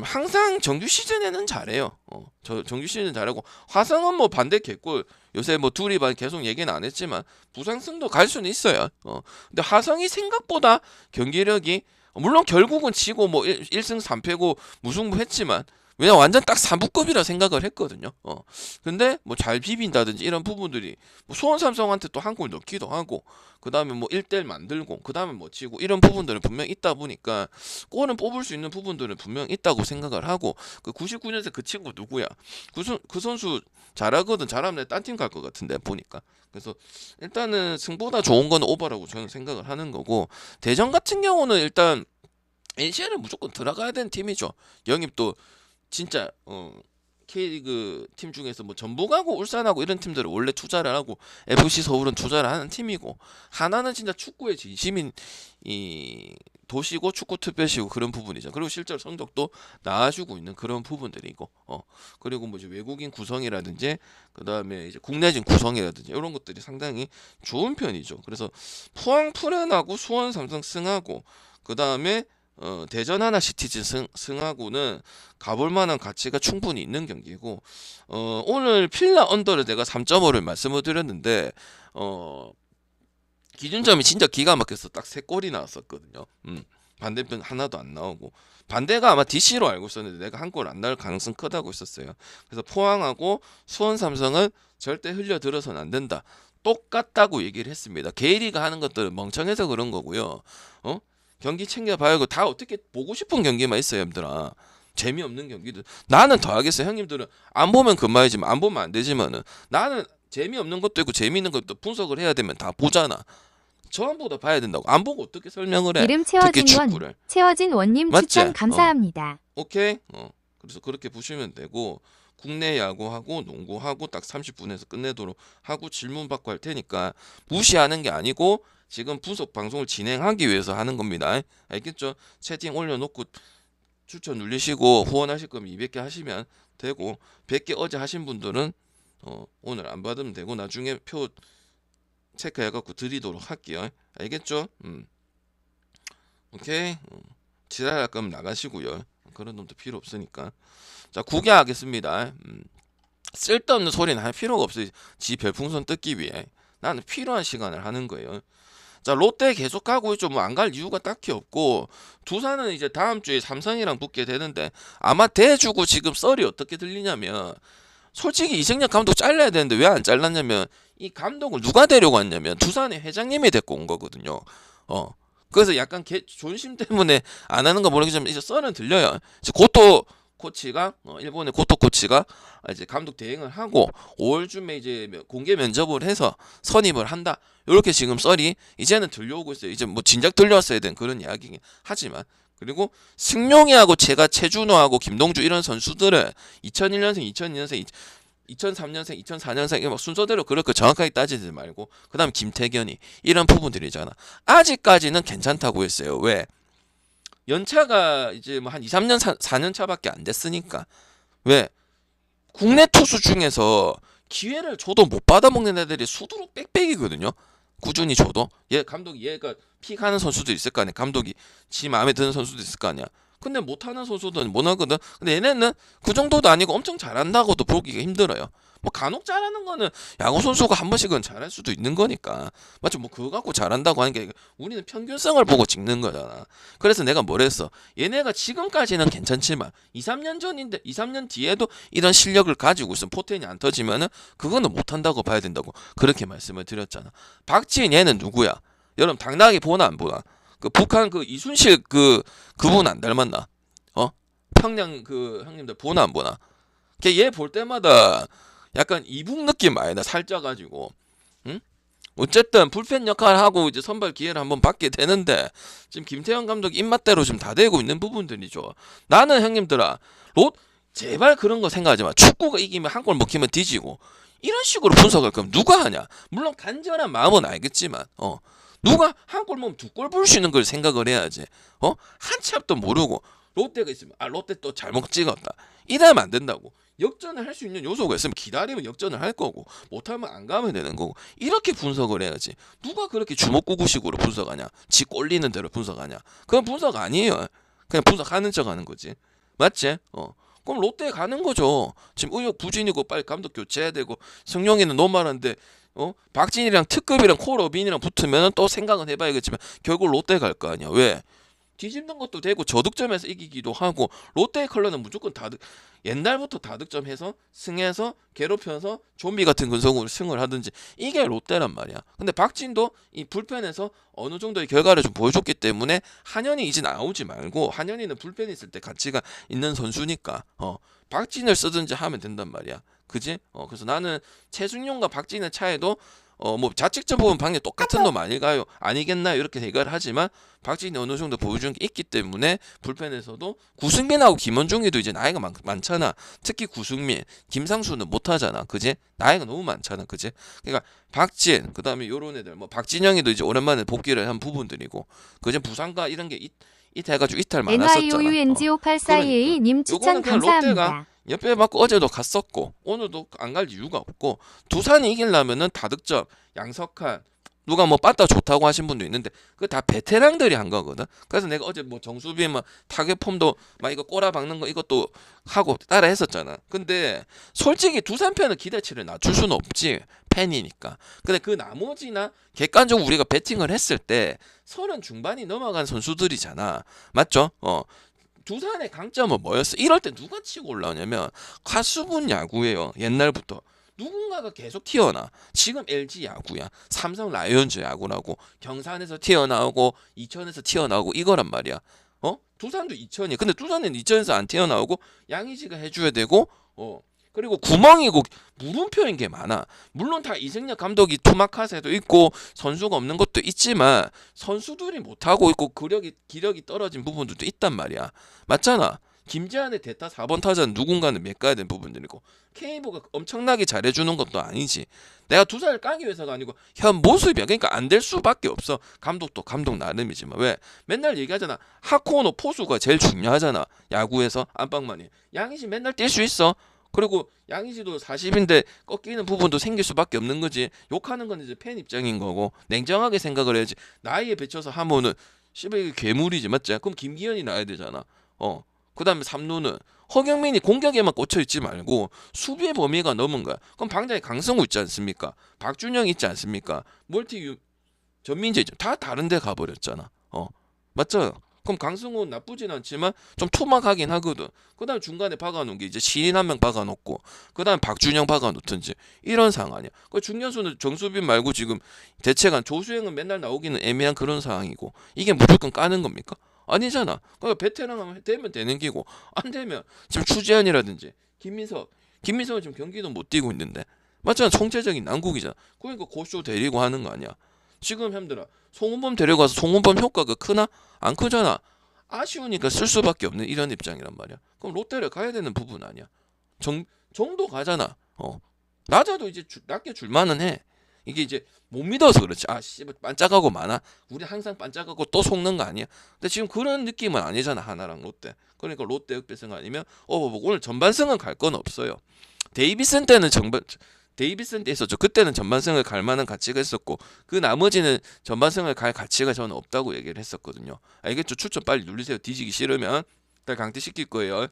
항상 정규 시즌에는 잘해요. 정규 시즌 잘하고, 화성은 반대 개골, 요새 둘이 계속 얘기는 안 했지만, 부상승도 갈 수는 있어요. 근데 화성이 생각보다 경기력이, 물론 결국은 지고 1승 3패고 무승부 했지만, 왜냐 완전 딱 3부급이라 생각을 했거든요. 근데 잘 비빈다든지 이런 부분들이 수원 삼성한테 또 한 골 넣기도 하고, 그 다음에 1대1 만들고, 그 다음에 치고 이런 부분들은 분명 있다 보니까 골은 뽑을 수 있는 부분들은 분명 있다고 생각을 하고, 그 99년생 그 친구 누구야? 그 선수 잘하거든. 잘하면 딴 팀 갈 것 같은데 보니까. 그래서 일단은 승보다 좋은 건 오버라고 저는 생각을 하는 거고, 대전 같은 경우는 일단 NC는 무조건 들어가야 되는 팀이죠. 영입도 진짜 K리그 팀 중에서 전북하고 울산하고 이런 팀들은 원래 투자를 하고 FC 서울은 투자를 하는 팀이고, 하나는 진짜 축구의 진심인 이 도시고 축구 특별시고 그런 부분이죠. 그리고 실제로 성적도 나아주고 있는 그런 부분들이고, 그리고 이제 외국인 구성이라든지 그 다음에 이제 국내진 구성이라든지 이런 것들이 상당히 좋은 편이죠. 그래서 포항 프렌하고 수원 삼성 승하고 그 다음에 대전 하나 시티즌 승하고는 가볼 만한 가치가 충분히 있는 경기고, 오늘 필라 언더를 내가 3.5를 말씀을 드렸는데, 기준점이 진짜 기가 막혀서 딱 3골이 나왔었거든요. 반대편 하나도 안 나오고, 반대가 아마 DC로 알고 있었는데 내가 한 골 안 나올 가능성 크다고 있었어요. 그래서 포항하고 수원 삼성은 절대 흘려들어서는 안 된다. 똑같다고 얘기를 했습니다. 게이리가 하는 것들은 멍청해서 그런 거고요. 경기 챙겨봐야고, 다 어떻게 보고 싶은 경기만 있어요, 형들아. 재미없는 경기들. 나는 더 하겠어요. 형님들은 안 보면 그만이지만, 안 보면 안 되지만은, 나는 재미없는 것도 있고 재미있는 것도 분석을 해야 되면 다 보잖아. 전부 다 봐야 된다고. 안 보고 어떻게 설명을 해? 이름 특히 채워진 축구를. 채워진 원님 맞지? 추천 감사합니다. 오케이. 그래서 그렇게 보시면 되고, 국내 야구하고 농구하고 딱 30분에서 끝내도록 하고 질문 받고 할 테니까 무시하는 게 아니고 지금 분석 방송을 진행하기 위해서 하는 겁니다. 알겠죠? 채팅 올려놓고 추천 눌리시고 후원하실 거면 200개 하시면 되고, 100개 어제 하신 분들은 오늘 안 받으면 되고 나중에 표 체크해갖고 드리도록 할게요. 알겠죠? 오케이. 지랄할 거면 나가시고요. 그런 놈도 필요 없으니까. 자, 구개하겠습니다. 쓸데없는 소리는 할 필요가 없어요. 지 별풍선 뜯기 위해. 나는 필요한 시간을 하는 거예요. 자, 롯데 계속 가고 있죠. 뭐 안 갈 이유가 딱히 없고 두산은 이제 다음 주에 삼성이랑 붙게 되는데 아마 대주고 지금 썰이 어떻게 들리냐면 솔직히 이승엽 감독 잘라야 되는데 왜 안 잘랐냐면 이 감독을 누가 데려갔냐면 두산의 회장님이 데리고 온 거거든요. 그래서 약간 존심 때문에 안 하는 거 모르겠지만 이제 썰은 들려요. 이제 고토 코치가 일본의 고토 코치가 이제 감독 대행을 하고 5월쯤에 이제 공개 면접을 해서 선임을 한다. 이렇게 지금 썰이 이제는 들려오고 있어요. 이제 뭐 진작 들려왔어야 된 그런 이야기긴 하지만 그리고 승용이하고 제가 최준호하고 김동주 이런 선수들은 2001년생, 2002년생, 2003년생, 2004년생 막 순서대로 그렇게 정확하게 따지지 말고 그다음 김태견이 이런 부분들이잖아. 아직까지는 괜찮다고 했어요. 왜? 연차가 이제 뭐 한 2, 3년 4년 차밖에 안 됐으니까. 왜? 국내 투수 중에서 기회를 줘도 못 받아먹는 애들이 수두룩 빽빽이거든요. 꾸준히 줘도 얘 감독이 얘가 픽하는 선수도 있을 거 아니야. 감독이 지 마음에 드는 선수도 있을 거 아니야. 근데 못하는 선수들은 못 하거든. 근데 얘네는 그 정도도 아니고 엄청 잘한다고도 보기가 힘들어요. 뭐 간혹 잘하는 거는 야구 선수가 한 번씩은 잘할 수도 있는 거니까 맞죠? 뭐 그거 갖고 잘한다고 하는 게 우리는 평균성을 보고 찍는 거잖아. 그래서 내가 뭐랬어? 얘네가 지금까지는 괜찮지만 2, 3년 전인데 2, 3년 뒤에도 이런 실력을 가지고 있으면 포텐이 안 터지면은 그거는 못한다고 봐야 된다고 그렇게 말씀을 드렸잖아. 박지인 얘는 누구야? 여러분 당나귀 보나 안 보나? 그 북한 그 이순실 그분 안 닮았나? 평양 그 형님들 보나 안 보나? 걔 볼 때마다 약간 이북 느낌 많이 나 살쪄가지고, 응? 어쨌든 불펜 역할을 하고 이제 선발 기회를 한번 받게 되는데 지금 김태형 감독 입맛대로 지금 다 되고 있는 부분들이죠. 나는 형님들아, 제발 그런 거 생각하지 마. 축구가 이기면 한 골 먹히면 뒤지고 이런 식으로 분석할 거면 누가 하냐? 물론 간절한 마음은 알겠지만, 누가 한 골 먹으면 두 골 볼 수 있는 걸 생각을 해야지. 한 치 앞도 모르고 롯데가 있으면 롯데 또 잘못 찍었다. 이러면 안 된다고. 역전을 할 수 있는 요소가 있으면 기다리면 역전을 할 거고 못하면 안 가면 되는 거고 이렇게 분석을 해야지. 누가 그렇게 주먹구구식으로 분석하냐? 지 꼴리는 대로 분석하냐? 그건 분석 아니에요. 그냥 분석하는 척 하는 거지. 맞지? 그럼 롯데에 가는 거죠. 지금 의욕 부진이고 빨리 감독 교체해야 되고 승용이는 너무 많은데 박진이랑 특급이랑 콜어빈이랑 붙으면 또 생각은 해봐야겠지만 결국 롯데 갈 거 아니야. 왜? 뒤집는 것도 되고 저득점에서 이기기도 하고 롯데의 컬러는 무조건 옛날부터 다득점해서 승해서 괴롭혀서 좀비 같은 근성으로 승을 하든지 이게 롯데란 말이야. 근데 박진도 이 불펜에서 어느 정도의 결과를 좀 보여줬기 때문에 한현이 이제 나오지 말고 한현이는 불펜에 있을 때 가치가 있는 선수니까 박진을 쓰든지 하면 된단 말이야. 그지? 그래서 나는 최준용과 박진의 차이도 뭐 자책점 보면 방금 똑같은 놈 아닐까요? 아니겠나 이렇게 생각을 하지만 박진이 어느 정도 보여준 게 있기 때문에 불펜에서도 구승민하고 김원중이도 이제 나이가 많잖아. 특히 구승민, 김상수는 못하잖아. 그지? 나이가 너무 많잖아. 그지? 그러니까 박진, 그다음에 요런 애들 뭐 박진영이도 이제 오랜만에 복귀를 한 부분들이고 그지? 부상가 이런 게 해가지고 이탈 많았었잖아. NIOUNGO8422님 추천 요거는 그냥 롯데가 감사합니다. 옆에 맞고 어제도 갔었고 오늘도 안 갈 이유가 없고 두산이 이기려면은 다득점 양석환 누가 뭐 빠따 좋다고 하신 분도 있는데 그 다 베테랑들이 한 거거든. 그래서 내가 어제 뭐 정수빈 막 타격 폼도 막 이거 꼬라 박는 거 이것도 하고 따라 했었잖아. 근데 솔직히 두산 팬은 기대치를 낮출 수는 없지. 팬이니까. 근데 그 나머지나 객관적으로 우리가 배팅을 했을 때 30 중반이 넘어간 선수들이잖아. 맞죠? 두산의 강점은 뭐였어? 이럴 때 누가 치고 올라오냐면 가수분 야구예요. 옛날부터 누군가가 계속 튀어나. 지금 LG 야구야. 삼성 라이온즈 야구라고. 경산에서 튀어나오고 이천에서 튀어나오고 이거란 말이야. 두산도 이천이야. 근데 두산은 이천에서 안 튀어나오고 양의지가 해줘야 되고 그리고 구멍이고 물음표인 게 많아. 물론 다 이승엽 감독이 투마카세도 있고 선수가 없는 것도 있지만 선수들이 못하고 있고 기력이 떨어진 부분들도 있단 말이야. 맞잖아. 김재환의 대타 4번 타자는 누군가는 메꿔야 되는 부분들이고 케이브가 엄청나게 잘해주는 것도 아니지. 내가 두산을 까기 위해서가 아니고 현 모습이야. 그러니까 안 될 수밖에 없어. 감독도 감독 나름이지만 왜 맨날 얘기하잖아. 하코노 포수가 제일 중요하잖아. 야구에서 안방만이 양희지 맨날 뛸 수 있어. 그리고 양의지도 40인데 꺾이는 부분도 생길 수밖에 없는 거지. 욕하는 건 이제 팬 입장인 거고 냉정하게 생각을 해야지. 나이에 비춰서 하면은 씨발 괴물이지 맞지? 그럼 김기현이 나야 되잖아. 그 다음에 3루는 허경민이 공격에만 꽂혀있지 말고 수비의 범위가 넘은 거야. 그럼 방장에 강성우 있지 않습니까? 박준영 있지 않습니까? 전민재 다 다른 데 가버렸잖아. 맞죠? 그럼 강승호 나쁘진 않지만 좀 투막하긴 하거든. 그다음 중간에 박아놓은 게 이제 신인 한 명 박아놓고 그다음 박준영 박아놓든지 이런 상황이야. 그 중견수는 정수빈 말고 지금 대체간 조수행은 맨날 나오기는 애매한 그런 상황이고 이게 무조건 까는 겁니까? 아니잖아. 그러니까 베테랑 되면 되는 기고 안 되면 지금 추재현이라든지 김민석은 지금 경기도 못 뛰고 있는데 맞잖아. 총체적인 난국이잖아. 그러니까 고쇼 데리고 하는 거 아니야. 지금 힘들어. 송은범 데려가서 송은범 효과가 크나? 안 크잖아. 아쉬우니까 쓸 수밖에 없는 이런 입장이란 말이야. 그럼 롯데를 가야 되는 부분 아니야. 정도 가잖아. 낮아도 이제 낮게 줄만은 해. 이게 이제 못 믿어서 그렇지. 씨발 반짝하고 많아. 우리 항상 반짝하고 또 속는 거 아니야. 근데 지금 그런 느낌은 아니잖아. 하나랑 롯데. 그러니까 롯데 역배승 아니면 오늘 전반승은 갈 건 없어요. 데이비슨 때는 데이비슨 때 있었죠. 그때는 전반승을 갈 만한 가치가 있었고 그 나머지는 전반승을 갈 가치가 저는 없다고 얘기를 했었거든요. 알겠죠? 추천 빨리 누르세요. 뒤지기 싫으면 다 강퇴시킬 거예요.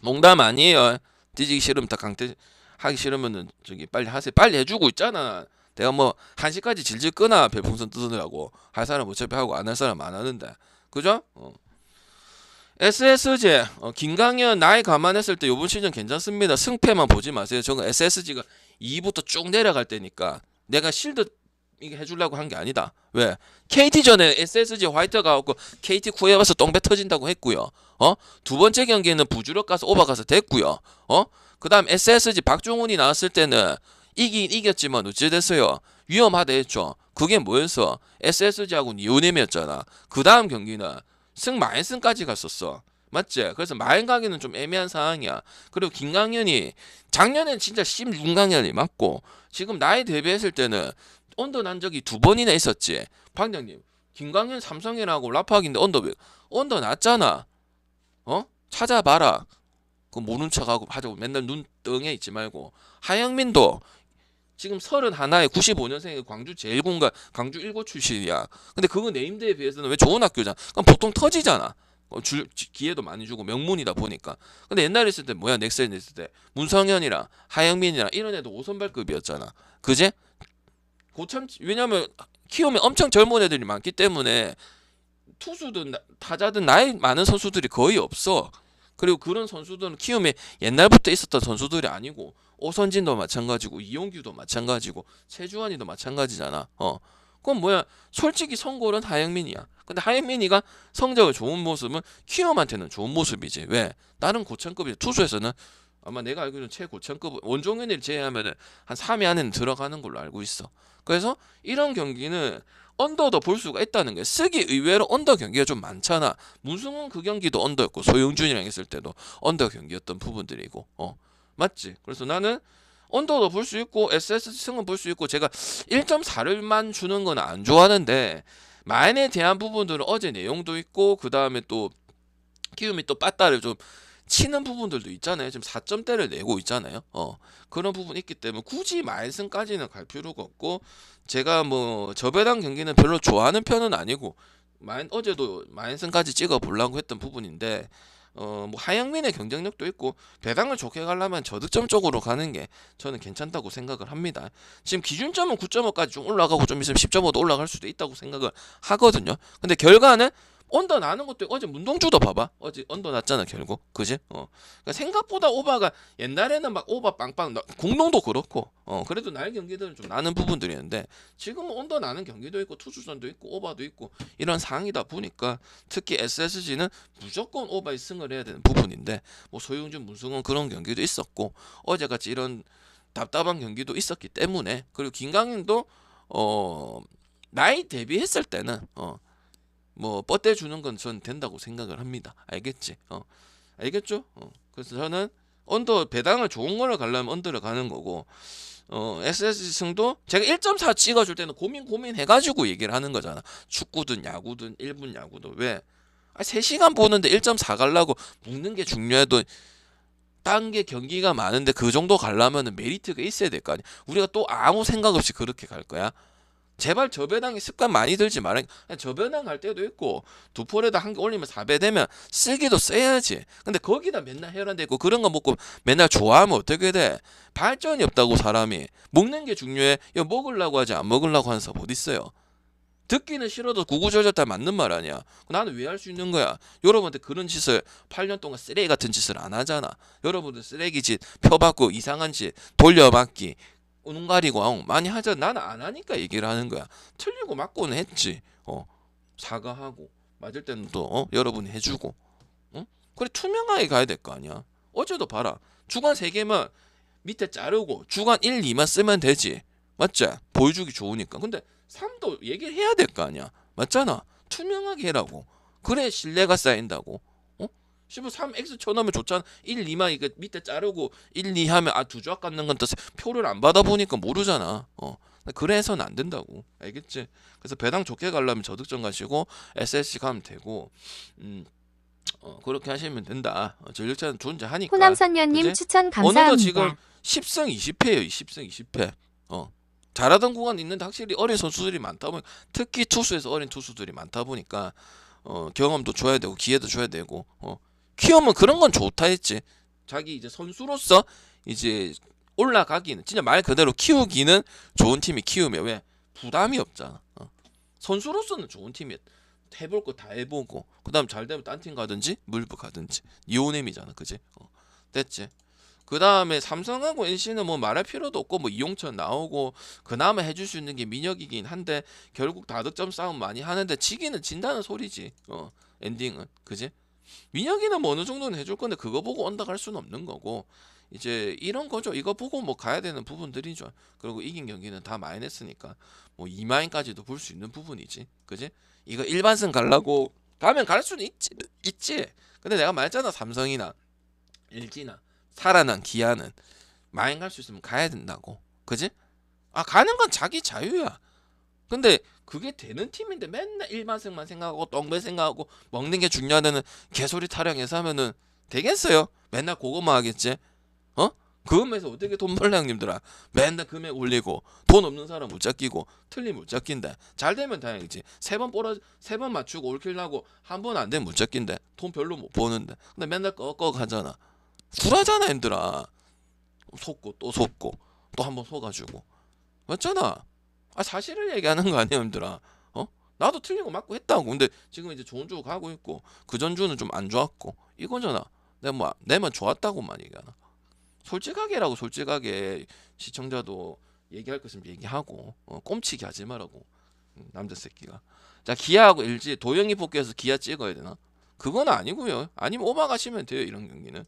농담 아니에요. 뒤지기 싫으면 다 강퇴하기 싫으면은 저기 빨리 하세요. 빨리 해주고 있잖아. 내가 뭐 1시까지 질질 끄나 별풍선 뜯으라고 할 사람 어차피 하고 안 할 사람 안 하는데 그죠? SSG 김강현 나이 감안했을 때 이번 시즌 괜찮습니다. 승패만 보지 마세요. 저거 SSG가 2부터 쭉 내려갈 때니까 내가 실드 이게 해주려고 한 게 아니다. 왜? KT 전에 SSG 화이트가 왔고 KT 구해와서 똥배 터진다고 했고요. 두 번째 경기는 부주력 가서 오바 가서 됐고요. 그다음 SSG 박종훈이 나왔을 때는 이겼지만 어찌 됐어요? 위험하다 했죠. 그게 뭐였어? SSG하고 니오넴이었잖아. 그다음 경기는 승 마인승까지 갔었어. 맞지? 그래서 마인 가기는 좀 애매한 상황이야. 그리고 김강현이 작년엔 진짜 16강현이 맞고 지금 나이 대비했을 때는 언더 난 적이 2번이나 있었지. 방장님 김강현 삼성이라고 라프하기인데 언더 났잖아. 찾아봐라. 그 모른 척하고 하자고 맨날 눈 뜬해 있지 말고. 하영민도 지금 31에 95년생에 광주 제일공가 광주 1고 출신이야. 근데 그거 네임드에 비해서는 왜 좋은 학교잖아. 그럼 보통 터지잖아. 기회도 많이 주고 명문이다 보니까. 근데 옛날에 있을 때 뭐야 넥센 있을 때 문성현이랑 하영민이랑 이런 애도 5선발급이었잖아. 그제? 왜냐면 키우면 엄청 젊은 애들이 많기 때문에 투수든 타자든 나이 많은 선수들이 거의 없어. 그리고 그런 선수들은 키움에 옛날부터 있었던 선수들이 아니고 오선진도 마찬가지고 이용규도 마찬가지고 최주환이도 마찬가지잖아. 그럼 뭐야 솔직히 선골은 하영민이야. 근데 하영민이가 성적을 좋은 모습은 키움한테는 좋은 모습이지. 왜? 다른 고참급이 투수에서는 아마 내가 알기로는 최고참급 원종현을 제외하면은 한 3위 안에는 들어가는 걸로 알고 있어. 그래서 이런 경기는 언더도 볼 수가 있다는 게 쓰기 의외로 언더 경기가 좀 많잖아. 문승훈 그 경기도 언더였고 소영준이랑 했을 때도 언더 경기였던 부분들이고 맞지? 그래서 나는 언더도 볼 수 있고 SS 승은 볼 수 있고 제가 1.4를만 주는 건 안 좋아하는데 마인에 대한 부분들은 어제 내용도 있고 그 다음에 또 키움이 또 빠따를 좀 치는 부분들도 있잖아요. 지금 4점대를 내고 있잖아요. 그런 부분이 있기 때문에 굳이 마인승까지는 갈 필요가 없고 제가 뭐 저배당 경기는 별로 좋아하는 편은 아니고 어제도 마인승까지 찍어 보려고 했던 부분인데 뭐 하영민의 경쟁력도 있고 배당을 좋게 가려면 저득점 쪽으로 가는 게 저는 괜찮다고 생각을 합니다. 지금 기준점은 9.5까지 좀 올라가고 좀 있으면 10.5도 올라갈 수도 있다고 생각을 하거든요. 근데 결과는 언더 나는 것도 어제 문동주도 봐봐. 어제 언더 났잖아 결국. 그지? 그러니까 생각보다 오바가 옛날에는 막 오바 빵빵 공동도 그렇고 그래도 날 경기들은 좀 나는 부분들이 있는데 지금은 언더 나는 경기도 있고 투수전도 있고 오바도 있고 이런 상황이다 보니까 특히 SSG는 무조건 오바에 승을 해야 되는 부분인데 뭐 소용준 문승원 그런 경기도 있었고 어제같이 이런 답답한 경기도 있었기 때문에 그리고 김강현도 나이 대비했을 때는 뭐 뻗대 주는 건 전 된다고 생각을 합니다. 알겠지? 알겠죠? 그래서 저는 언더 배당을 좋은 거를 가려면 언더를 가는 거고 SSG 승도 제가 1.4 찍어줄 때는 고민해가지고 얘기를 하는 거잖아. 축구든 야구든 1분 야구도 왜? 3시간 보는데 1.4 가려고 묶는 게 중요해도 딴 게 경기가 많은데 그 정도 가려면 메리트가 있어야 될 거 아니야. 우리가 또 아무 생각 없이 그렇게 갈 거야. 제발 저배당에 습관 많이 들지 말아. 저배당 갈 때도 있고 두폴에다 한 개 올리면 4배 되면 쓰기도 써야지. 근데 거기다 맨날 혈안돼 있고 그런 거 먹고 맨날 좋아하면 어떻게 돼? 발전이 없다고 사람이. 먹는 게 중요해. 이거 먹으려고 하지 안 먹으려고 하는 사람 어디 있어요? 듣기는 싫어도 구구절절 맞는 말 아니야. 나는 왜 할 수 있는 거야? 여러분한테 그런 짓을 8년 동안 쓰레기 같은 짓을 안 하잖아. 여러분들 쓰레기 짓, 펴받고 이상한 짓, 돌려막기, 눈 가리고 많이 하잖아. 나는 안 하니까 얘기를 하는 거야. 틀리고 맞고는 했지. 사과하고 맞을 때는 또 여러분이 해주고. 그래 투명하게 가야 될 거 아니야. 어제도 봐라. 주간 3개만 밑에 자르고 주간 1, 2만 쓰면 되지. 맞지? 보여주기 좋으니까. 근데 3도 얘기를 해야 될 거 아니야. 맞잖아. 투명하게 해라고. 그래 신뢰가 쌓인다고. 13X 쳐넣으면 좋잖아. 1, 2만 이거 밑에 자르고 1, 2 하면 두 조각 갖는 건 또 표를 안 받아보니까 모르잖아. 그래서는 안 된다고. 알겠지? 그래서 배당 좋게 가려면 저득점 가시고 SSC 가면 되고 그렇게 하시면 된다. 전력차는 존재하니까. 호남선녀님 그지? 추천 어느덧 지금 감사합니다. 10승 20패예요. 10승 20패. 잘하던 구간이 있는데 확실히 어린 선수들이 많다 보니까 특히 투수에서 어린 투수들이 많다 보니까 경험도 줘야 되고 기회도 줘야 되고 키우면 그런 건 좋다 했지. 자기 이제 선수로서 이제 올라가기는 진짜 말 그대로 키우기는 좋은 팀이 키우면 왜 부담이 없잖아. 선수로서는 좋은 팀이 해볼 거 다 해보고 그다음 잘 되면 딴 팀 가든지 물부 가든지 이오넴이잖아, 그지? 됐지? 그 다음에 삼성하고 NC는 뭐 말할 필요도 없고 뭐 이용천 나오고 그나마 해줄 수 있는 게 민혁이긴 한데 결국 다득점 싸움 많이 하는데 지기는 진다는 소리지. 엔딩은 그지? 민혁이는 뭐 어느 정도는 해줄 건데 그거 보고 온다 갈 수는 없는 거고 이제 이런 거죠. 이거 보고 뭐 가야 되는 부분들이죠. 그리고 이긴 경기는 다 마이너스니까 뭐 2마인까지도 볼 수 있는 부분이지, 그지? 이거 일반승 가려고 가면 갈 수는 있지. 근데 내가 말했잖아. 삼성이나 LG나 살아난 기아는 마인 갈 수 있으면 가야 된다고, 그지? 가는 건 자기 자유야. 근데 그게 되는 팀인데 맨날 일반승만 생각하고 똥배 생각하고 먹는 게 중요하다는 개소리 타령해서 하면은 되겠어요? 맨날 그것만 하겠지? 그거면서 어떻게 돈 벌래 형님들아. 맨날 금액 올리고 돈 없는 사람 못 잡기고 틀리면 못 잡긴데 잘 되면 다행이지. 3번 맞추고 올킬 나고 한 번 안 되면 못 잡긴데 돈 별로 못 버는데 근데 맨날 꺽꺽 하잖아. 굴하잖아 형들아. 속고 또 속고 또 한 번 속아주고 맞잖아. 사실을 얘기하는 거 아니야 형들아. 나도 틀리고 맞고 했다고. 근데 지금 이제 좋은 주 가고 있고 그 전주는 좀 안 좋았고 이거잖아. 내만 좋았다고만 얘기하나. 솔직하게라고. 솔직하게 시청자도 얘기할 거 있으면 얘기하고 꼼치기 하지 말라고. 남자 새끼가. 자 기아하고 LG 도영이 복귀해서 기아 찍어야 되나? 그건 아니고요. 아니면 오바 가시면 돼요. 이런 경기는.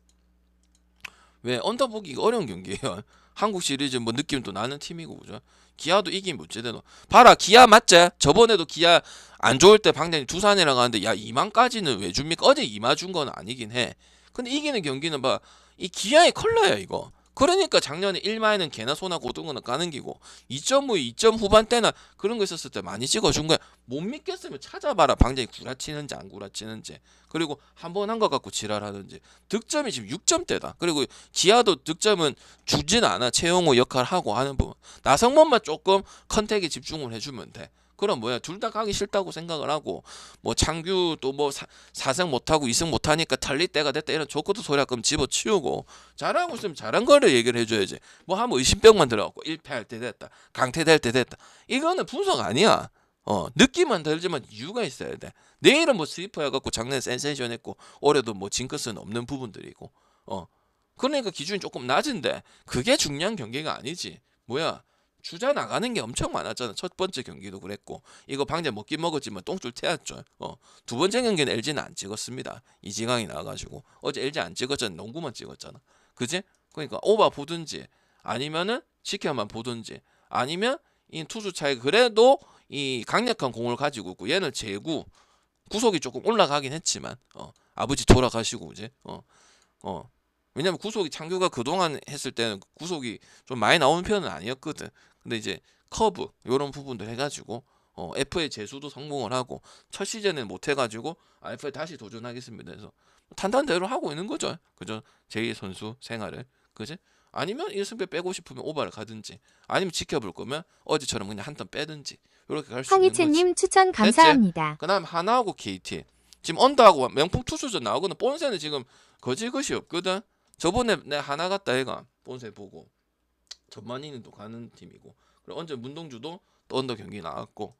왜 언더보기가 어려운 경기예요. 한국 시리즈 뭐 느낌도 나는 팀이고 그죠. 기아도 이긴 못제대로 봐라. 기아 맞지? 저번에도 기아 안 좋을 때 방장님 두산이라고 하는데 야 2만까지는 왜 줍니까? 어제 2만 준 건 아니긴 해. 근데 이기는 경기는 봐. 이 기아의 컬러야 이거. 그러니까 작년에 1마에는 개나 소나 고등어나 까는 기고 2.5, 2점 후반대나 그런 거 있었을 때 많이 찍어준 거야. 못 믿겠으면 찾아봐라. 방장이 구라치는지 안 구라치는지. 그리고 한 번 한 거 갖고 지랄하는지. 득점이 지금 6점대다. 그리고 기아도 득점은 주진 않아. 최용호 역할하고 하는 부분. 나성범만 조금 컨택에 집중을 해주면 돼. 그럼 뭐야 둘 다 가기 싫다고 생각을 하고 뭐 창규 또 뭐 4승 못하고 2승 못하니까 탈릴 때가 됐다 이런 조커도 소리 가끔 집어치우고 잘하고 있으면 잘한 거를 얘기를 해줘야지. 뭐 하면 의심병만 들어갖고 1패할 때 됐다 강퇴될 때 됐다 이거는 분석 아니야. 느낌만 들지만 이유가 있어야 돼. 내일은 뭐 스위퍼 해갖고 작년에 센세이션 했고 올해도 뭐 징크스는 없는 부분들이고 그러니까 기준이 조금 낮은데 그게 중요한 경기가 아니지. 뭐야 주자 나가는 게 엄청 많았잖아. 첫 번째 경기도 그랬고 이거 방제 먹긴 먹었지만 똥줄 태웠죠. 두 번째 경기는 LG는 안 찍었습니다. 이지강이 나와가지고 어제 LG 안 찍었잖아. 농구만 찍었잖아. 그지? 그러니까 오바 보든지 아니면은 지켜만 보든지 아니면 이 투수 차이 그래도 이 강력한 공을 가지고 있고 얘는 제구 구속이 조금 올라가긴 했지만 아버지 돌아가시고 그지? 왜냐면 구속이 창규가 그동안 했을 때는 구속이 좀 많이 나오는 편은 아니었거든. 근데 이제 커브 이런 부분들 해가지고 FA 재수도 성공을 하고 첫 시즌은 못 해가지고 FA 다시 도전하겠습니다 해서 탄탄대로 하고 있는 거죠. 그죠? 제2 선수 생활을. 그지? 아니면 1승배 빼고 싶으면 오바를 가든지 아니면 지켜볼 거면 어제처럼 그냥 한 턴 빼든지 이렇게 갈 수 있는 거지. 황희채님 추천 감사합니다. 그 다음 하나하고 KT 지금 언더하고 명품 투수전 나오거든. 본세는 지금 거지것이 없거든. 저번에 내 하나 갔다 얘가 본세 보고 전만이는 또 가는 팀이고 그리고 언제 문동주도 또 언더 경기 나왔고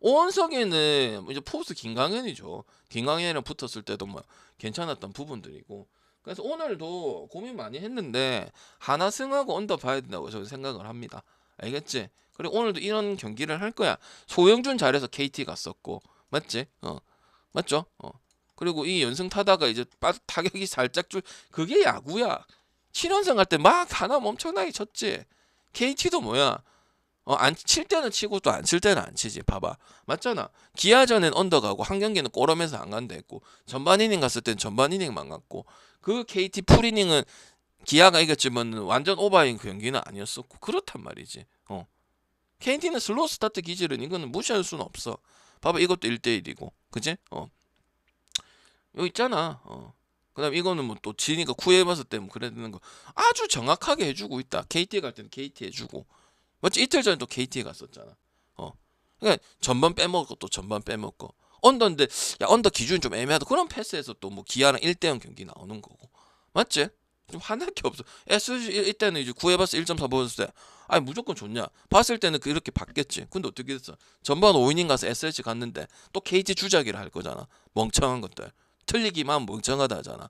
오원석이는 이제 포스 김강현이죠. 김강현이랑 붙었을 때도 뭐 괜찮았던 부분들이고. 그래서 오늘도 고민 많이 했는데 하나 승하고 언더 봐야 된다고 저는 생각을 합니다. 알겠지? 그리고 오늘도 이런 경기를 할 거야. 소영준 잘해서 KT 갔었고, 맞지? 맞죠? 그리고 이 연승 타다가 이제 타격이 살짝 그게 야구야. 7연승 할 때 막 하나 엄청나게 쳤지. KT도 뭐야? 안 칠 때는 치고 또 안 칠 때는 안 치지. 봐봐. 맞잖아. 기아전엔 언더 가고 한 경기는 꼬러면서 안 간다 했고 전반 이닝 갔을 땐 전반 이닝만 갔고 그 KT 풀 이닝은 기아가 이겼지만 완전 오버인 그 경기는 아니었었고 그렇단 말이지. KT는 슬로우 스타트 기질은 이거는 무시할 수는 없어. 봐봐 이것도 1대1이고 그지? 여기 있잖아. 그다음 이거는 뭐 또 지니까 쿠에바스 때문에 그래야 되는 거 아주 정확하게 해주고 있다. KT 갈 때는 KT 해주고 맞지? 이틀 전에 또 KT에 갔었잖아. 그러니까 전반 빼먹고 또 전반 빼먹고 언더인데 야 언더 기준이 좀 애매하다. 그런 패스에서 또 뭐 기아랑 1대0 경기 나오는 거고 맞지? 좀 화날 게 없어. SG 이때는 이제 구해봤을 1.4 보였을 때 아니 무조건 좋냐? 봤을 때는 그렇게 받겠지. 근데 어떻게 됐어? 전반 5이닝 가서 SH 갔는데 또 KT 주자기를 할 거잖아. 멍청한 것들. 틀리기만 멍청하다 하잖아.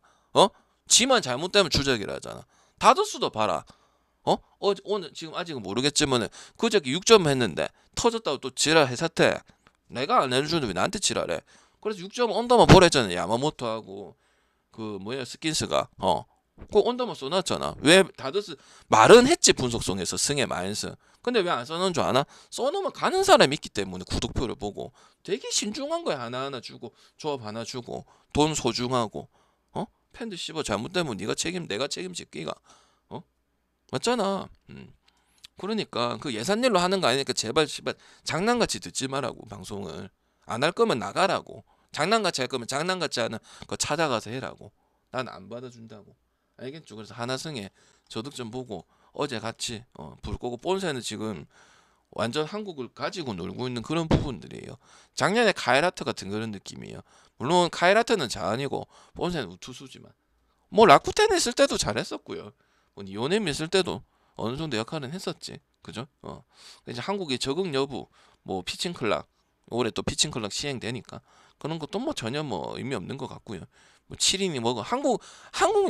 지만 잘못되면 주자기를 하잖아. 다저스도 봐라. 오늘 지금 아직은 모르겠지만은 그저께 6점 했는데 터졌다고 또 지랄 해사태. 내가 안 해주는데 왜 나한테 지랄해? 그래서 6점 언더만 보랬잖아. 야마모토하고 그 뭐야 스킨스가 그 언더만 써놨잖아. 왜 다저스 말은 했지 분석성에서 승에 마인스. 근데 왜 안 써놓은 줄 아나? 써놓으면 가는 사람이 있기 때문에 구독표를 보고 되게 신중한 거야. 하나하나 주고 조합 하나 주고 돈 소중하고 팬들 씹어 잘못되면 네가 내가 책임질기가 맞잖아. 그러니까 그 예산일로 하는 거 아니니까 제발 장난같이 듣지 말라고. 방송을 안 할 거면 나가라고. 장난같이 할 거면 장난같이 하는 거 찾아가서 해라고. 난 안 받아준다고. 알겠죠? 그래서 하나승에 저득점 보고 어제 같이 불 끄고 본세는 지금 완전 한국을 가지고 놀고 있는 그런 부분들이에요. 작년에 카이라트 같은 그런 느낌이에요. 물론 카이라트는 자안이고 본세는 우투수지만 뭐 라쿠텐 있을 때도 잘했었고요. 뭐 니오넴 있을 때도 어느 정도 역할은 했었지. 그죠? 이제 한국의 적응 여부, 뭐 피칭 클락 올해 또 피칭 클락 시행되니까 그런 것도 뭐 전혀 뭐 의미 없는 것 같고요. 뭐 7이닝 먹어 한국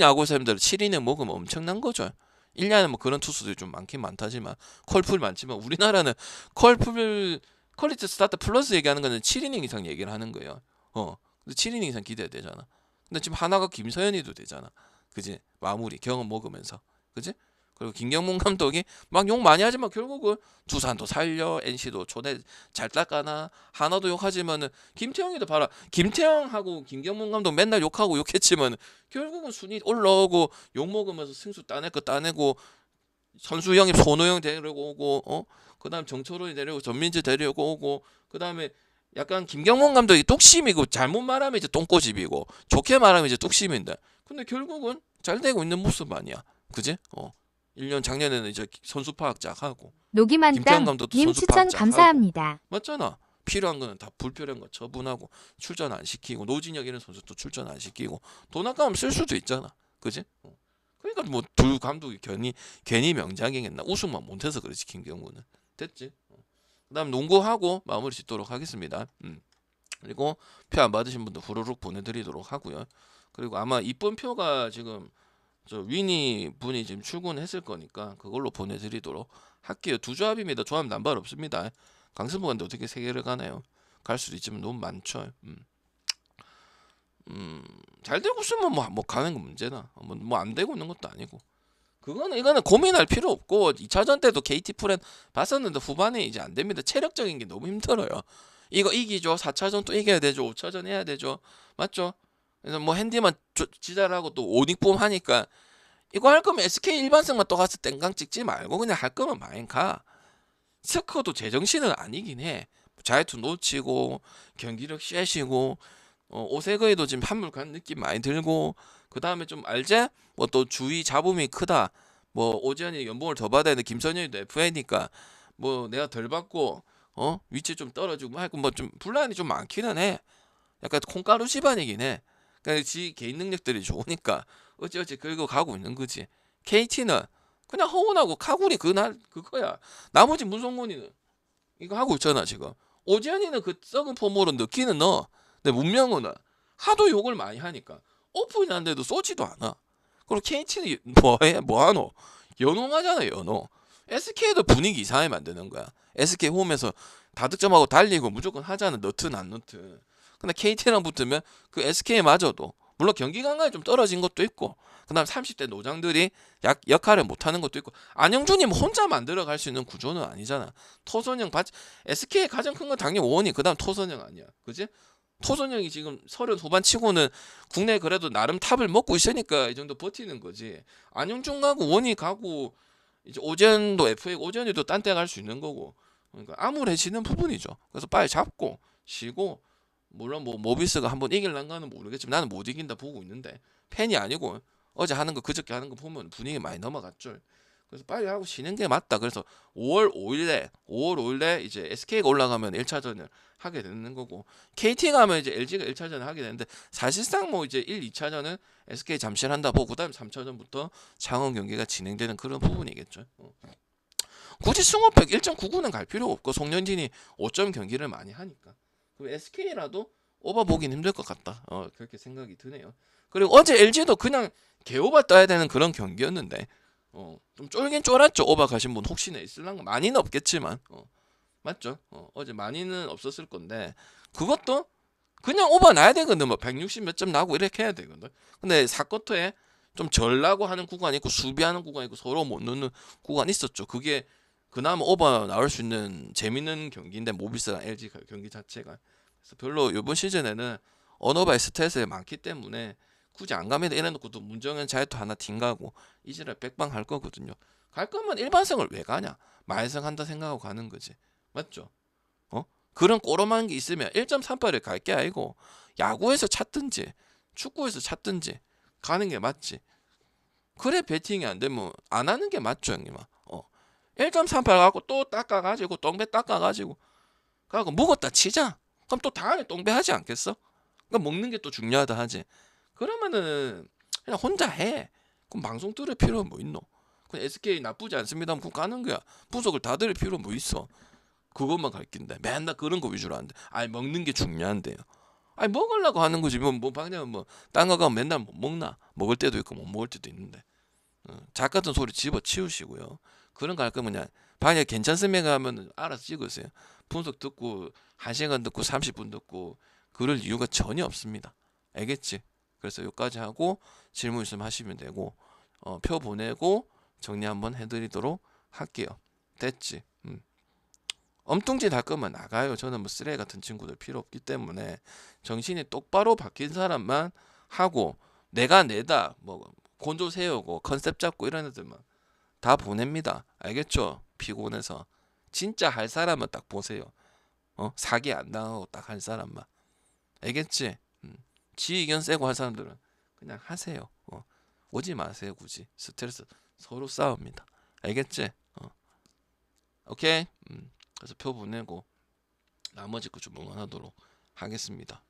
야구 사람들 7이닝 먹으면 엄청난 거죠. 1년에 뭐 그런 투수들이 좀 많긴 많다지만 컬풀 많지만 우리나라는 컬풀 퀄리티 스타트 플러스 얘기하는 거는 7이닝 이상 얘기를 하는 거예요. 근데 7이닝 이상 기대야 되잖아. 근데 지금 하나가 김서현이도 되잖아. 그지? 마무리 경험 먹으면서. 그지? 그리고 김경문 감독이 막 욕 많이 하지만 결국은 두산도 살려 NC도 초대 잘 닦아나 하나도 욕하지만은 김태형이도 봐라. 김태형하고 김경문 감독 맨날 욕하고 욕했지만 결국은 순위 올라오고 욕 먹으면서 승수 따낼 거 따내고 선수 영입 손호영 데리고 오고 그다음 정철원이 데리고 전민재 데리고 오고 그다음에 약간 김경문 감독이 뚝심이고 잘못 말하면 이제 똥꼬집이고 좋게 말하면 이제 뚝심인데 근데 결국은 잘 되고 있는 모습 아니야. 그지? 1년 작년에는 이제 선수 파악 쫙 하고 김태형 노기만땅 감독도 님 선수 추천 파악 쫙 하고 감사합니다. 맞잖아. 필요한 거는 다 불필요한 거 처분하고 출전 안 시키고 노진혁 이런 선수도 출전 안 시키고 돈 아까우면 쓸 수도 있잖아. 그지? 그러니까 뭐 둘 감독이 괜히 명장이겠나. 우승만 못해서 그렇지 김경구는. 됐지? 그다음 농구하고 마무리 짓도록 하겠습니다. 그리고 표 안 받으신 분들 후루룩 보내드리도록 하고요. 그리고 아마 이쁜 표가 지금 저 위니 분이 지금 출근했을 거니까 그걸로 보내드리도록 할게요. 두 조합입니다. 조합 남발 없습니다. 강승부인데 어떻게 세 개를 가나요? 갈 수도 있지만 너무 많죠. 잘 되고 있으면 뭐 가는 건 문제나 뭐 안 되고 있는 것도 아니고 이거는 고민할 필요 없고 2차전 때도 KT 프렌 봤었는데 후반에 이제 안 됩니다. 체력적인 게 너무 힘들어요. 이거 이기죠. 4차전 또 이겨야 되죠. 5차전 해야 되죠. 맞죠? 그래서 뭐 핸디만 지달하고 또 오닉폼 하니까 이거 할 거면 SK 일반승만 또 가서 땡강 찍지 말고 그냥 할 거면 마인 가. 스커도 제정신은 아니긴 해. 자유투 놓치고 경기력 쉐시고 오세거이도 지금 한물 간 느낌 많이 들고 그 다음에 좀 알제? 뭐 또 주위 잡음이 크다. 뭐 오지환이 연봉을 더 받아야 돼. 김선영이도 FA니까 뭐 내가 덜 받고 위치 좀 떨어지고 하고 뭐 좀 분란이 좀 많기는 해. 약간 콩가루 집안이긴 해. 그러니까 지 개인 능력들이 좋으니까 어찌어찌 긁어 가고 있는 거지. KT는 그냥 허운하고 카구리 그날 그거야. 나머지 문성곤이는 이거 하고 있잖아 지금. 오지환이는 그 썩은 폼으로 넣기는 넣어. 근데 문명호는 하도 욕을 많이 하니까 오픈이 안 돼도 쏘지도 않아. 그리고 KT는 뭐해? 뭐하노? 연호하잖아 연호. SK도 분위기 이상하게 만드는 거야. SK 홈에서 다득점하고 달리고 무조건 하잖아. 너튼 안 너튼. 근데 KT랑 붙으면 그 SK마저도 물론 경기 감각이 좀 떨어진 것도 있고 그다음 30대 노장들이 역할을 못하는 것도 있고 안영준이 뭐 혼자 만들어갈 수 있는 구조는 아니잖아. 토선영 SK의 가장 큰 건 당연히 오원이 그다음 토선영 아니야. 그지? 토선영이 지금 30 후반 치고는 국내 그래도 나름 탑을 먹고 있으니까 이 정도 버티는 거지. 안영준 가고 원이 가고 이제 오전도 FA고 오전이도 딴 데 갈 수 있는 거고. 그러니까 암울해지는 부분이죠. 그래서 빨리 잡고 쉬고 물론 뭐 모비스가 한번 이길란가는 모르겠지만 나는 못 이긴다 보고 있는데 팬이 아니고 어제 하는 거 그저께 하는 거 보면 분위기 많이 넘어갔죠. 그래서 빨리 하고 쉬는 게 맞다. 그래서 5월 5일에 이제 SK가 올라가면 1차전을 하게 되는 거고 KT가 하면 이제 LG가 1차전을 하게 되는데 사실상 뭐 이제 1, 2차전은 SK 잠실 한다 보고 그다음 3차전부터 창원 경기가 진행되는 그런 부분이겠죠. 굳이 승호팩 1.99는 갈 필요 없고 송년진이 5점 경기를 많이 하니까 그 SK라도 오버보긴 힘들 것 같다. 그렇게 생각이 드네요. 그리고 어제 LG도 그냥 개오바 떠야 되는 그런 경기였는데 좀 쫄긴 쫄았죠. 오바 가신 분 혹시나 있을랑가 많이는 없겠지만 맞죠? 어제 많이는 없었을 건데 그것도 그냥 오바 나야 되거든. 뭐 160 몇 점 나고 이렇게 해야 되거든. 근데 4쿼터에 좀 절라고 하는 구간이 있고 수비하는 구간이 있고 서로 못 넣는 구간이 있었죠. 그게 그나마 오버 나올 수 있는 재밌는 경기인데 모비스랑 LG 경기 자체가 그래서 별로 이번 시즌에는 언어바의 스탯이 많기 때문에 굳이 안 가면 이래놓고 또 문정현 자유투 하나 튕가고 이제를 백방 할 거거든요. 갈 거면 일반성을 왜 가냐? 마이성 한다 생각하고 가는 거지. 맞죠? 그런 꼬롬한 게 있으면 1.38을 갈 게 아니고 야구에서 찾든지 축구에서 찾든지 가는 게 맞지. 그래 배팅이 안 되면 안 하는 게 맞죠, 형님아. 1.38 갖고 또 닦아가지고 똥배 닦아가지고 가고 먹었다 치자. 그럼 또 다음에 똥배 하지 않겠어? 그럼 먹는 게 또 중요하다 하지. 그러면은 그냥 혼자 해. 그럼 방송 들을 필요 뭐 있노? 그냥 SK 나쁘지 않습니다. 그럼 가는 거야. 분석을 다 들을 필요 뭐 있어? 그것만 가르친다. 맨날 그런 거 위주로 하는데. 아니 먹는 게 중요한데요. 아니 먹으려고 하는 거지. 뭐 방금 뭐딴 거 가면 맨날 못 먹나? 먹을 때도 있고 못 먹을 때도 있는데. 작 같은 소리 집어 치우시고요. 그런 거 할 거면 그냥 만약에 괜찮으면 하면 알아서 찍으세요. 분석 듣고 1시간 듣고 30분 듣고 그럴 이유가 전혀 없습니다. 알겠지? 그래서 여기까지 하고 질문 있으면 하시면 되고 표 보내고 정리 한번 해드리도록 할게요. 됐지? 엉뚱짓 할 거면 나가요. 저는 뭐 쓰레기 같은 친구들 필요 없기 때문에 정신이 똑바로 박힌 사람만 하고 내가 내다 뭐 곤조 세우고 컨셉 잡고 이런 애들만 다 보냅니다. 알겠죠? 피곤해서 진짜 할 사람은 딱 보세요. 사기 안 당하고 딱 할 사람만. 알겠지? 지 의견 세고 할 사람들은 그냥 하세요. 오지 마세요. 굳이 스트레스 서로 싸웁니다. 알겠지? 오케이? 그래서 표 보내고 나머지 거 좀 응원하도록 하겠습니다.